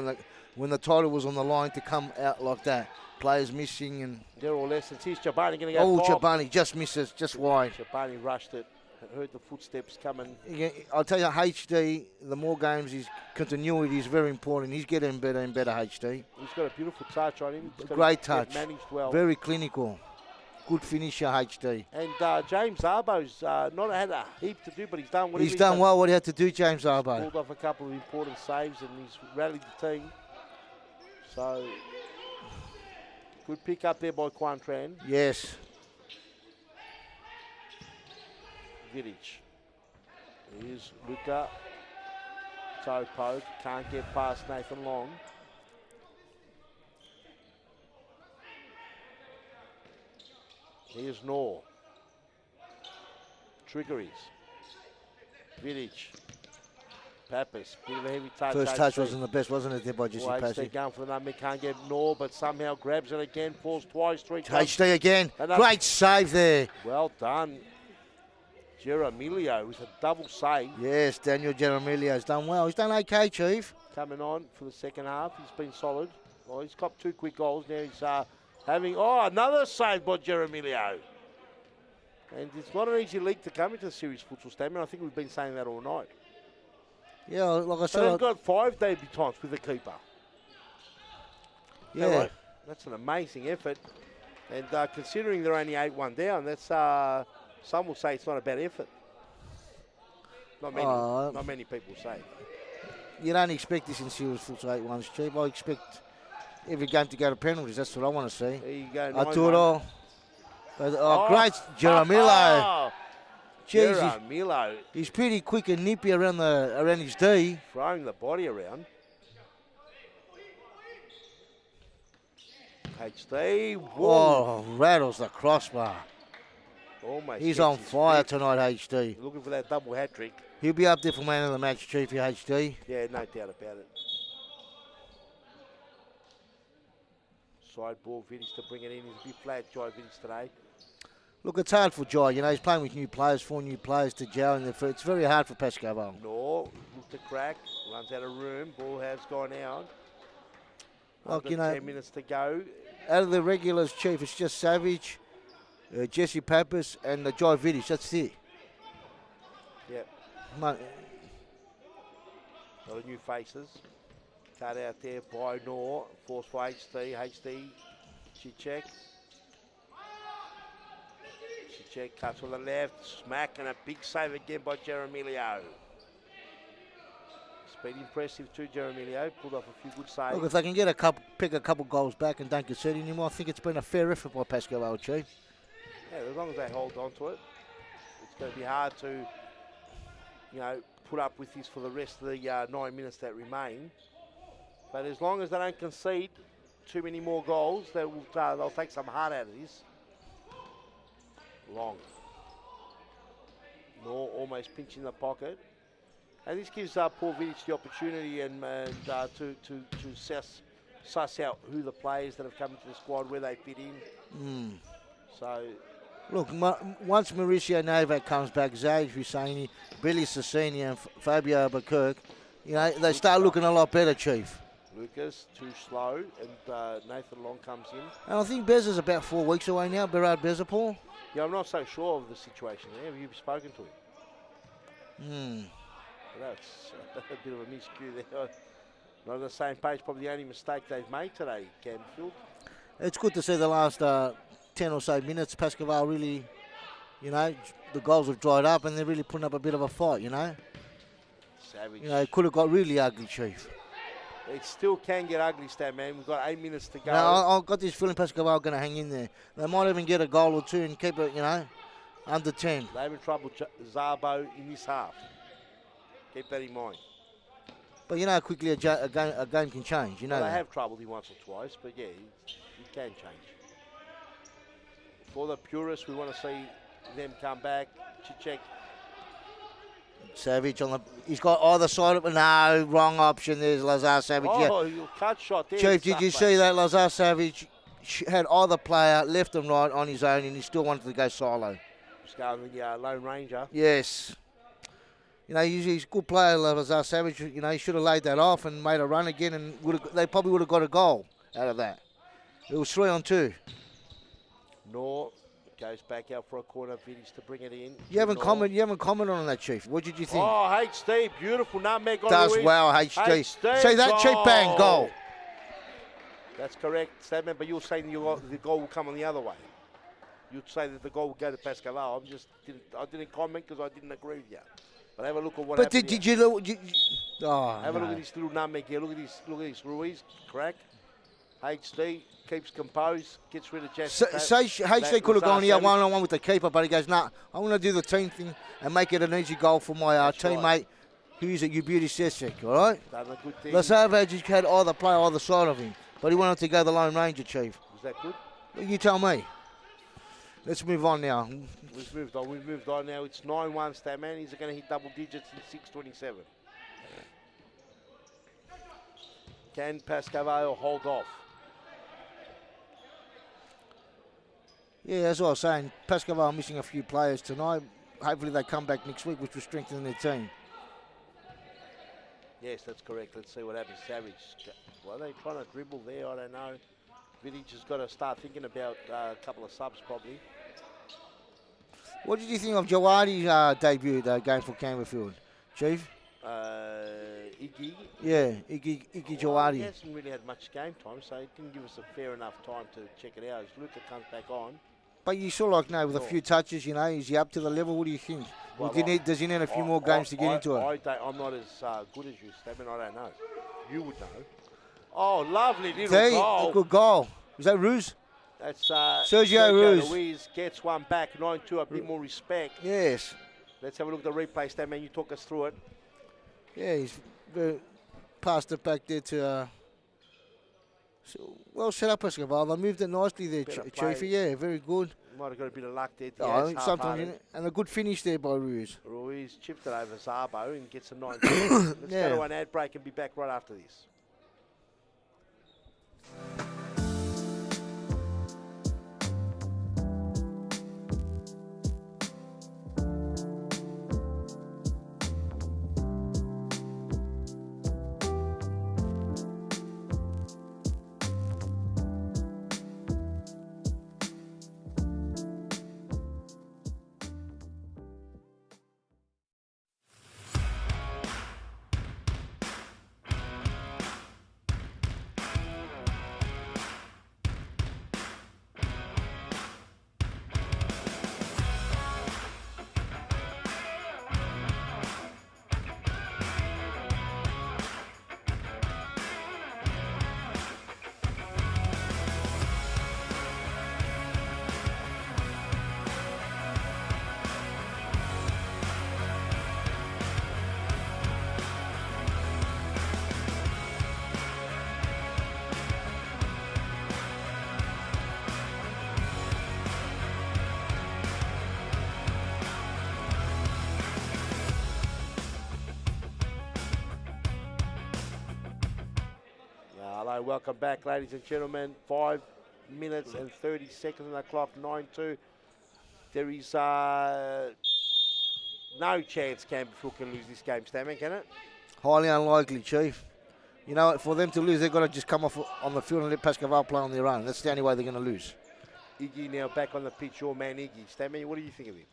when the title was on the line to come out like that. Players missing and... They're all lessons. Here's Chabani going to go. Oh, Chabani just misses, just wide. Chabani rushed it. Heard the footsteps coming. Yeah, I'll tell you, HD, the more games, his continuity is very important. He's getting better and better, HD. He's got a beautiful touch on him. Great touch. Managed well. Very clinical. Good finisher, HD. And James Arbo's not had a heap to do, but he's done what he's done well what he had to do, James Arbo. Pulled off a couple of important saves and he's rallied the team. So, good pick up there by Quan Tran. Yes. Vidic. Here's Luca. Toe poke. Can't get past Nathan Long. Here's Knorr. Triggeries. Vidic. Pappas, bit of a heavy touch. First touch wasn't the best, wasn't it, there by Jesse Passy? HD going for the number, can't get Knorr, but somehow grabs it again, falls twice, 3 times. HD again, great save there. Well done. Jaramilio with a double save. Yes, Daniel Jaramilio's done well. He's done okay, Chief. Coming on for the second half, he's been solid. Well, he's got 2 quick goals. Now he's having, another save by Jaramilio. And it's not an easy league to come into the series futsal statement. I think we've been saying that all night. Yeah, like I So said, they've got 5 debutants with the keeper. yeah. Right. That's an amazing effort. And considering they're only 8-1 down, that's some will say it's not a bad effort. Not many. Not many people say. You don't expect this in series futsal 8-1's cheap. I expect every game to go to penalties. That's what I want to see. There you go. I do it all. But, great, Jaramillo. Jaramillo. He's pretty quick and nippy around his D. Throwing the body around. HD. Whoa, rattles the crossbar. Almost. He's on fire tonight, HD. Looking for that double hat trick. He'll be up there for man of the match, Chiefy HD. Yeah, no doubt about it. Side ball, Vidic to bring it in. He's a bit flat, Jai Vidic today. Look, it's hard for Jai. You know, he's playing with new players, 4 new players to gel in the. It's very hard for Pascoe Vale. No, look to crack. Runs out of room. Ball has gone out. Like, you know, 10 minutes to go. Out of the regulars, Chief, it's just Savage, Jesse Pappas, and Jai Vidic. That's it. Yep. A lot of new faces. Cut out there by Nor. Forced by HD. HD. Chichek. Chichek cuts on the left. Smack and a big save again by Jaramillo. Speed impressive too, Jaramillo. Pulled off a few good saves. Look, if they can get pick a couple goals back and don't concede anymore, I think it's been a fair effort by Pascoe Vale, Chief. Yeah, as long as they hold on to it, it's going to be hard to, put up with this for the rest of the 9 minutes that remain. But as long as they don't concede too many more goals, they'll take some heart out of this. Long. Nor almost pinching the pocket. And this gives Paul Vidic the opportunity to suss out who the players that have come into the squad, where they fit in. So, look, once Mauricio Novak comes back, Zage Husseini, Billy Sassini and Fabio Albuquerque, they start looking a lot better, Chief. Lucas, too slow, and Nathan Long comes in. And I think Bez is about 4 weeks away now, Berard Bezapol. Yeah, I'm not so sure of the situation there. Have you spoken to him? That's a bit of a miscue there. Not on the same page, probably the only mistake they've made today, Campbellfield. It's good to see the last 10 or so minutes, Pascoe Vale really, the goals have dried up and they're really putting up a bit of a fight, Savage. It could have got really ugly, Chief. It still can get ugly, Stan, man. We've got 8 minutes to go. No, I've got this feeling Pascoe Vale are going to hang in there. They might even get a goal or two and keep it, under 10. They're having trouble Zabo in this half. Keep that in mind. But you know how quickly a game can change, Well, they have troubled him once or twice, but yeah, it can change. For the purists, we want to see them come back. Chichek. Savage he's got either side of it. No, wrong option. There's Lazar Savage. Oh, yeah. Cut shot there. Chief, did you see that? Lazar Savage had either player left and right on his own, and he still wanted to go solo. Just going the Lone Ranger. Yes. He's a good player, Lazar Savage. He should have laid that off and made a run again, and they probably would have got a goal out of that. It was 3-on-2. Nor goes back out for a corner. Vidic to bring it in. You haven't commented on that, Chief. What did you think? Oh, HD, beautiful nutmeg. Does well, HD. See that, Chief? Bang, goal. That's correct, Stadman, but you're saying the goal will come on the other way. You'd say that the goal will go to Pascoe Vale. I didn't comment because I didn't agree with you. But have a look at what happened. But did you look? Have a look at this little nutmeg here. Look at this Ruiz crack. HD keeps composed, gets rid of Jesse. HD could have gone here one-on-one with the keeper, but he goes, nah, I want to do the team thing and make it an easy goal for my teammate, right, who's at Ubudi Sesek, all right? Done a good thing. The Savage had either play either side of him, but he wanted to go the Lone Ranger, Chief. Was that good? Well, you tell me. Let's move on now. We've moved on now. It's 9-1, Statman. He's going to hit double digits in 6:27. Can Pascoe Vale hold off? Yeah, as I was saying, Pascoe Vale missing a few players tonight. Hopefully they come back next week, which will strengthen their team. Yes, that's correct. Let's see what happens. Savage. Well, they're trying to dribble there. I don't know. Vidic has got to start thinking about a couple of subs probably. What did you think of Jawadi's debut game for Campbellfield, Chief? Iggy. Yeah, Iggy He Jawadi. hasn't really had much game time, so he didn't give us a fair enough time to check it out. As Luca comes back on. But you saw with a few touches, is he up to the level? What do you think? Well, does he need a few more games to get into it? I'm not as good as you, Stephen. I don't know. You would know. Oh, lovely little goal. A good goal. Was that Ruse? That's Sergio Ruse. Ruiz gets one back, 9-2, a bit more respect. Yes. Let's have a look at the replay, Stephen. You talk us through it. Yeah, he's passed it back there to... well set up, Pascoe Vale. They moved it nicely there, Chiefy. Yeah, very good. Might have got a bit of luck there. Sometimes, and a good finish there by Ruiz. Ruiz chipped it over Zabo and gets a 9-2. Let's go to an ad break and be back right after this. Hello, welcome back, ladies and gentlemen. 5 minutes and 30 seconds on the clock, 9-2. There is no chance Campbellfield can lose this game, Stammen, can it? Highly unlikely, Chief. For them to lose, they've got to just come off on the field and let Pascoe Vale play on their own. That's the only way they're going to lose. Iggy now back on the pitch, your man Iggy. Stammen, what do you think of him?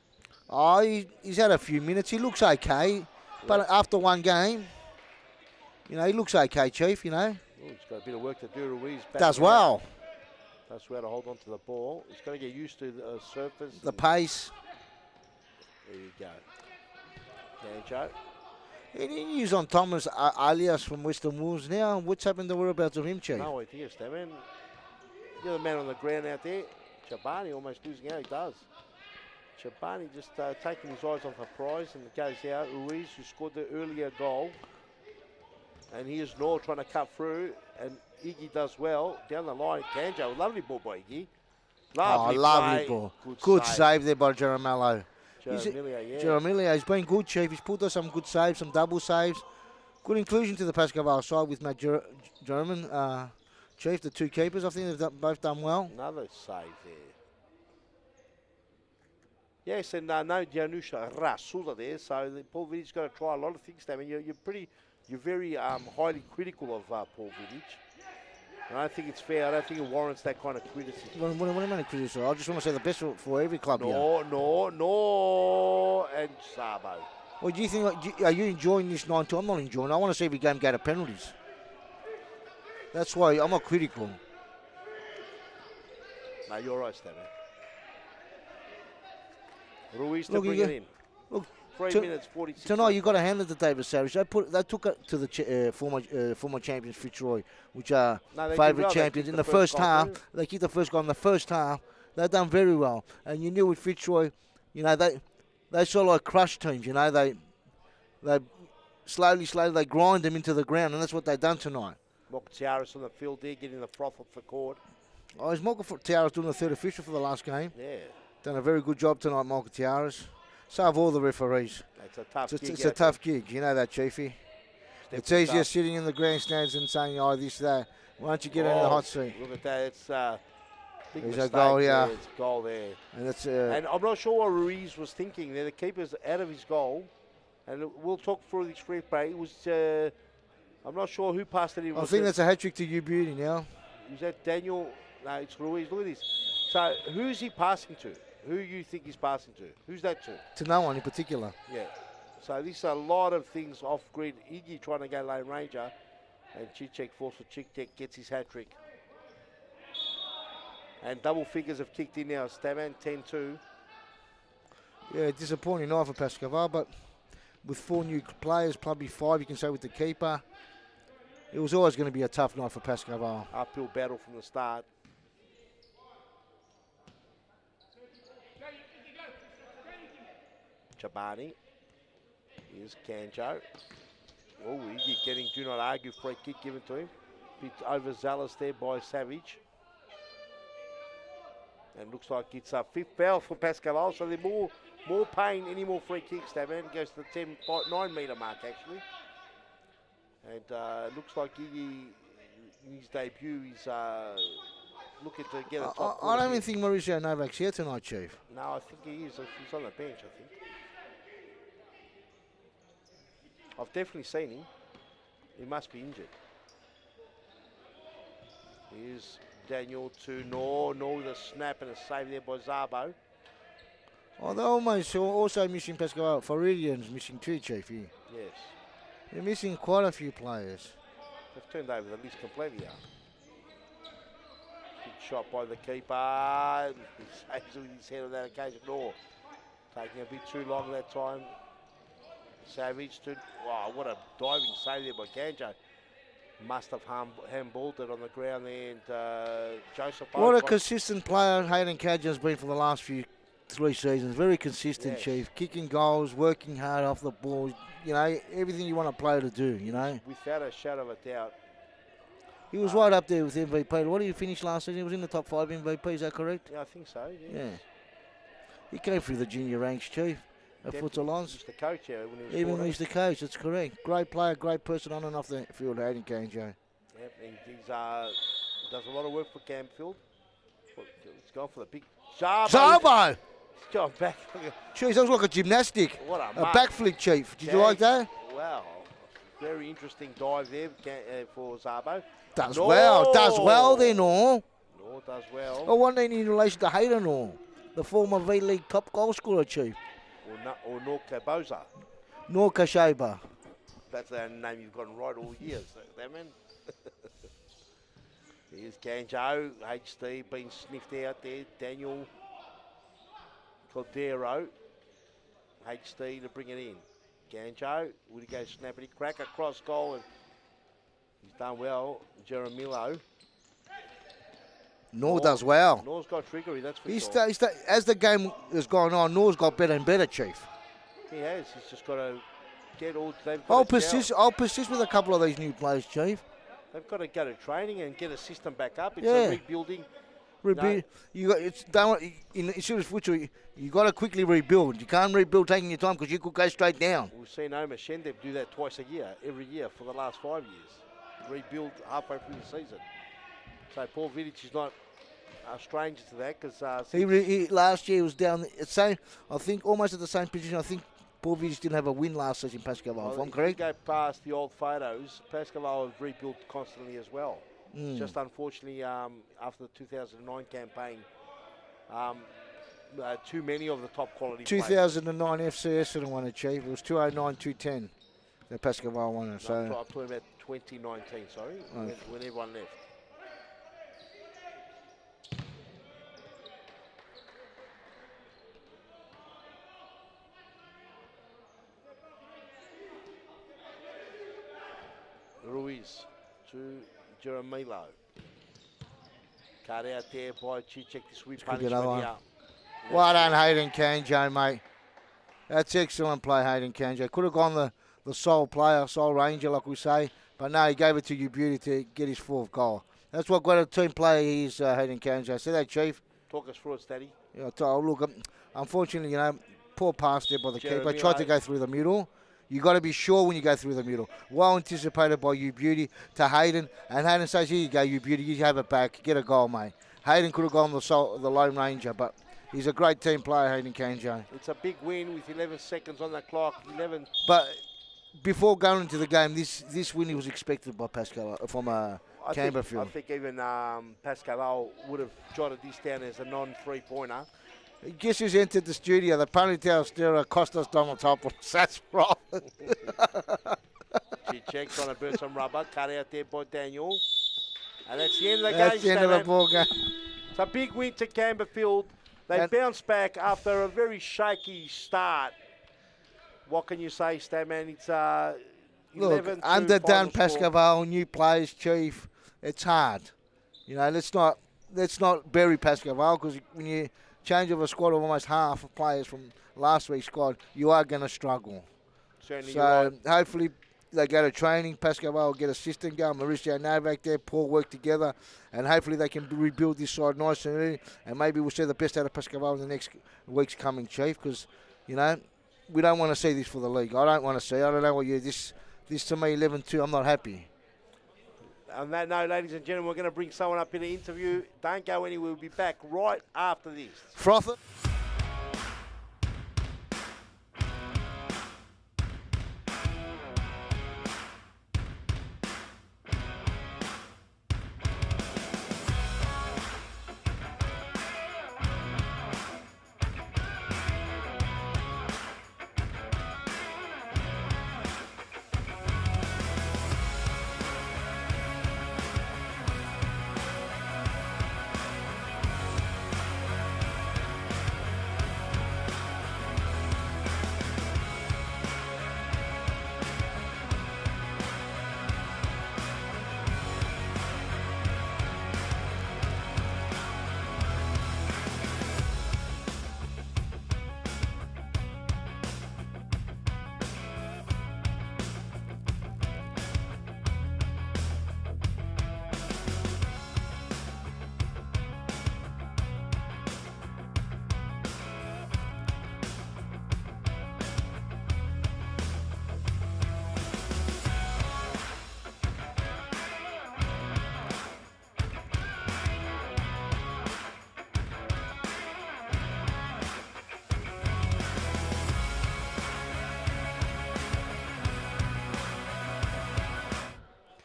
Oh, he's had a few minutes. He looks okay. But after one game, he looks okay, Chief, Oh, he's got a bit of work to do. Ruiz does well. Does well to hold on to the ball. He's got to get used to the surface. The pace. There you go. Ganjo. Any news on Thomas alias from Western Wolves now? What's happened to the whereabouts of him, Chief? No idea, Stammen. You're the man on the ground out there. Chabani almost losing out. He does. Chabani just taking his eyes off the prize, and it goes out. Ruiz, who scored the earlier goal. And here's Nor trying to cut through, and Iggy does well. Down the line, Ganjo, lovely ball by Iggy. Lovely ball. Good save there by Jaramello. Jaramillo, he's been good, Chief. He's pulled off some good saves, some double saves. Good inclusion to the Pascoe Vale side with Matt German. Chief, the two keepers, I think they've both done well. Another save there. Yes, and no Janusha Rasula there, so Paul Vidic's got to try a lot of things. I mean, you're very highly critical of Paul Vidic. And I don't think it's fair. I don't think it warrants that kind of criticism. What do you mean criticism? I just want to say the best for every club here. No, and Sabo. Well, do you think? Are you enjoying this 9-2? I'm not enjoying it. I want to see every game go to penalties. That's why I'm not critical. No, you're right, Stabber. Ruiz to bring it in. Look, 3 minutes, 46 tonight you've got to hand it to David Savage. They took it to the former champions Fitzroy, which are favourite champions. In the first half, they kicked the first goal in the first half. They've done very well. And you knew with Fitzroy, they sort of like crush teams. They slowly they grind them into the ground, and that's what they've done tonight. Mokatiaris on the field there, getting the froth off the court. Oh, is Mokatiaris doing the third official for the last game? Yeah. Done a very good job tonight, Mokatiaris. So have all the referees. It's a tough gig. It's a tough gig. You know that, Chiefy. It's easier sitting in the grandstands and saying, oh, this, that. Why don't you get in the hot seat? Look at that. It's big There's mistake. A goal, yeah. It's a goal there. And I'm not sure what Ruiz was thinking there. The keeper's out of his goal. And we'll talk through this replay. It was, I'm not sure who passed it in. I think that's a hat-trick to you, Beauty, now. Is that Daniel? No, it's Ruiz. Look at this. So who's he passing to? Who you think he's passing to? Who's that to? To no one in particular. Yeah. So this is a lot of things off grid. Iggy trying to go lane ranger, and Chichek falls for Chichek, gets his hat trick. And double figures have kicked in now. Staman 10-2. Yeah, disappointing night for Pascoe Vale, but with 4 new players, probably 5 you can say with the keeper, it was always going to be a tough night for Pascoe Vale. Uphill battle from the start. Chabani. Here's Kanjo. Oh, Iggy getting do not argue free kick given to him. Bit overzealous there by Savage. And looks like it's a 5th foul for Pascoe Vale, so they're more pain, any more free kicks. That man goes to the 9 metre mark actually. And looks like Iggy, in his debut, he's looking to get a top. I don't even think Mauricio Novak's here tonight, Chief. No, I think he is. He's on the bench, I think. I've definitely seen him. He must be injured. Here's Daniel to Nor with a snap and a save there by Zabo. Oh, they're almost also missing Pascoe Vale. Floridian's missing too, Chief. Here. Yes. They're missing quite a few players. They've turned over the list completely now. Good shot by the keeper. He saves with his head on that occasion. Nor taking a bit too long that time. Savage to, wow, what a diving save there by Kanjo. Must have handballed it on the ground there, and Joseph. What a consistent player Hayden Kanjo has been for the last 3 seasons. Very consistent, yes. Chief. Kicking goals, working hard off the ball. You know, everything you want a player to do, you know. Without a shadow of a doubt. He was right up there with MVP. What did he finish last season? He was in the top 5 MVP, is that correct? Yeah, I think so, yes. Yeah. He came through the junior ranks, Chief. Futsal on. He's the coach here when he was Even when he's the coach, that's correct. Great player, great person on and off the field, Hayden Kanjo. Yep, he does a lot of work for Campbellfield. He's gone for the big Zabo! He's gone back. Jeez, that was like a gymnastic. What a backflip, Chief. Did you like that? Wow. Very interesting dive there for Zabo. Does well there, Nor. Nor does well. I wonder in relation to Hayden Nor, the former V-League top goal scorer, Chief. Or Norka Boza. Norka Shaba. That's the name you've gotten right all years, that man. Here's Kanjo, HD being sniffed out there. Daniel Cordero, HD to bring it in. Kanjo, would he go snappity crack across goal, and he's done well. Jeremilo. Nor does well. Nor's got trickery, that's for sure. As the game has gone on, Nor's got better and better, Chief. He has. He's just got to get all. I'll persist with a couple of these new players, Chief. They've got to go to training and get a system back up. It's a rebuilding. In serious futsal, you got to quickly rebuild. You can't rebuild taking your time because you could go straight down. We've seen Omar Shendeb do that twice a year, every year for the last 5 years. Rebuild halfway through the season. So Paul Vidic is not a stranger to that because he last year was down the same. I think almost at the same position. I think Paul Vidic didn't have a win last season in Pascoe Vale. If I'm correct. If you go past the old photos, Pascoe Vale have rebuilt constantly as well. Just unfortunately, after the 2009 campaign, too many of the top quality 2009 FCS didn't want to achieve. It was 209-210. The Pascoe Vale won it. So I'm talking about 2019. Sorry, when everyone left. Ruiz to Jeremilo. Cut out there by Chichek. This sweep punishment here. Well done, Hayden Kanjo, mate. That's excellent play, Hayden Kanjo. Could have gone the sole player, sole ranger, like we say. But no, he gave it to you beauty to get his 4th goal. That's what great a team player he is, Hayden Kanjo. See that, Chief? Talk us through it, Steady. Yeah, look, unfortunately, poor pass there by the keeper. Tried to go through the middle. You got to be sure when you go through the middle. Well anticipated by you, Beauty, to Hayden. And Hayden says, here you go, you Beauty. You have it back. Get a goal, mate. Hayden could have gone the Lone Ranger, but he's a great team player, Hayden Kanjo. It's a big win with 11 seconds on the clock. 11. But before going into the game, this win was expected by Pascoe from Campbellfield. I think even Pascoe Vale would have jotted this down as a non-3-pointer. Guess who's entered the studio? The ponytail stirrer, Costas Donatopoulos. That's right. Chichek trying to burn some rubber. Cut out there by Daniel. And that's the end of the game. That's the end of the ball game. It's a big win to Campbellfield. They bounced back after a very shaky start. What can you say, Statman? It's 11 Look, underdone final Pascoe score. Vale, new players, Chief. It's hard. You know, let's not bury Pascoe Vale, because when you change of a squad of almost half of players from last week's squad, you are going to struggle. Certainly So you're right. hopefully they go to training. Pascoe Vale will get a system going. Mauricio Novak there, Paul work together, and hopefully they can rebuild this side nice and early. And maybe we'll see the best out of Pascoe Vale in the next weeks coming, Chief. Because you know we don't want to see this for the league. I don't want to see. I don't know what you. This to me 11-2. I'm not happy. On that note, ladies and gentlemen, we're going to bring someone up in the interview. Don't go anywhere. We'll be back right after this. Froth it.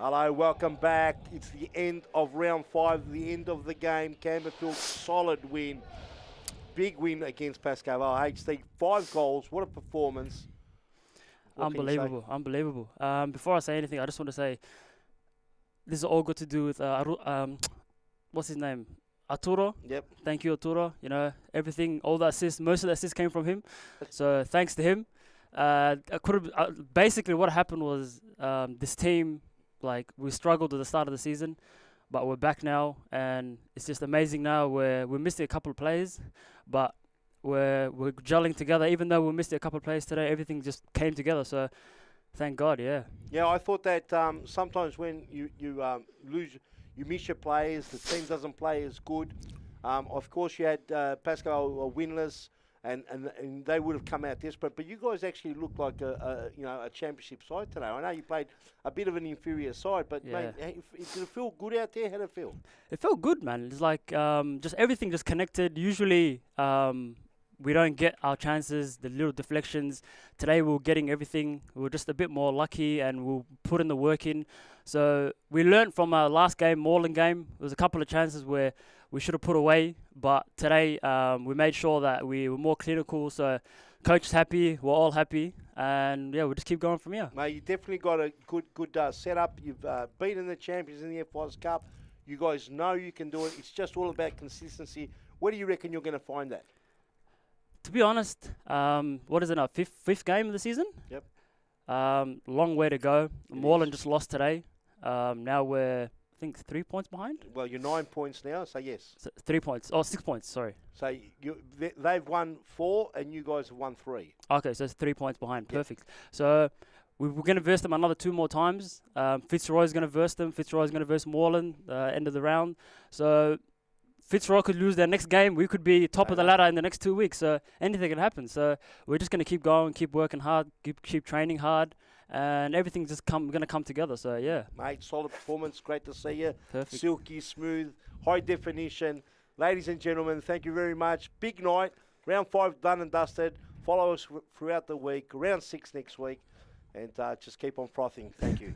Hello, welcome back. It's the end of round 5, the end of the game. Campbellfield, solid win. Big win against Pascoe Vale. HT, 5 goals. What a performance. What Unbelievable, unbelievable. Before I say anything, I just want to say this is all got to do with, what's his name? Arturo. Yep. Thank you, Arturo. You know, everything, all the assists, most of the assists came from him. So thanks to him. Basically what happened was this team, like, we struggled at the start of the season, but we're back now, and it's just amazing now. We're missing a couple of players, but we're gelling together. Even though we missed a couple of players today, everything just came together. So thank God, yeah. Yeah, I thought that sometimes when you miss your players, the team doesn't play as good. Of course, you had Pascoe winless, and they would have come out desperate. But you guys actually looked like a championship side today. I know you played a bit of an inferior side, but Yeah. mate, did it feel good out there? How did it feel? It felt good, man. It's like just everything just connected. Usually we don't get our chances, the little deflections. Today we were getting everything. We were just a bit more lucky, and we'll put in the work in. So we learned from our last game, Moreland game. There was a couple of chances where we should have put away, but today we made sure that we were more clinical. So coach is happy, we're all happy, and yeah, we'll just keep going from here. Mate, you definitely got a good setup. You've beaten the champions in the FIS Cup. You guys know you can do it. It's just all about consistency. Where do you reckon you're going to find that? To be honest, what is it now? Fifth game of the season? Yep. Long way to go. Moreland just lost today. Now we're, I think, 3 points behind. Well, you're 9 points now, so yes. So 3 points. Oh, 6 points. Sorry. So they've won 4 and you guys have won 3. Okay, so it's 3 points behind. Yep. Perfect. So we're going to verse them another 2 more times. Fitzroy's going to verse them. Fitzroy's going to verse Moreland end of the round. So Fitzroy could lose their next game. We could be top of the ladder in the next 2 weeks. So anything can happen. So we're just going to keep going, keep working hard, keep training hard, and everything's just going to come together. So yeah. Mate, solid performance. Great to see you. Perfect. Silky, smooth, high definition. Ladies and gentlemen, thank you very much. Big night. Round 5 done and dusted. Follow us throughout the week. Round 6 next week. And just keep on frothing. Thank you.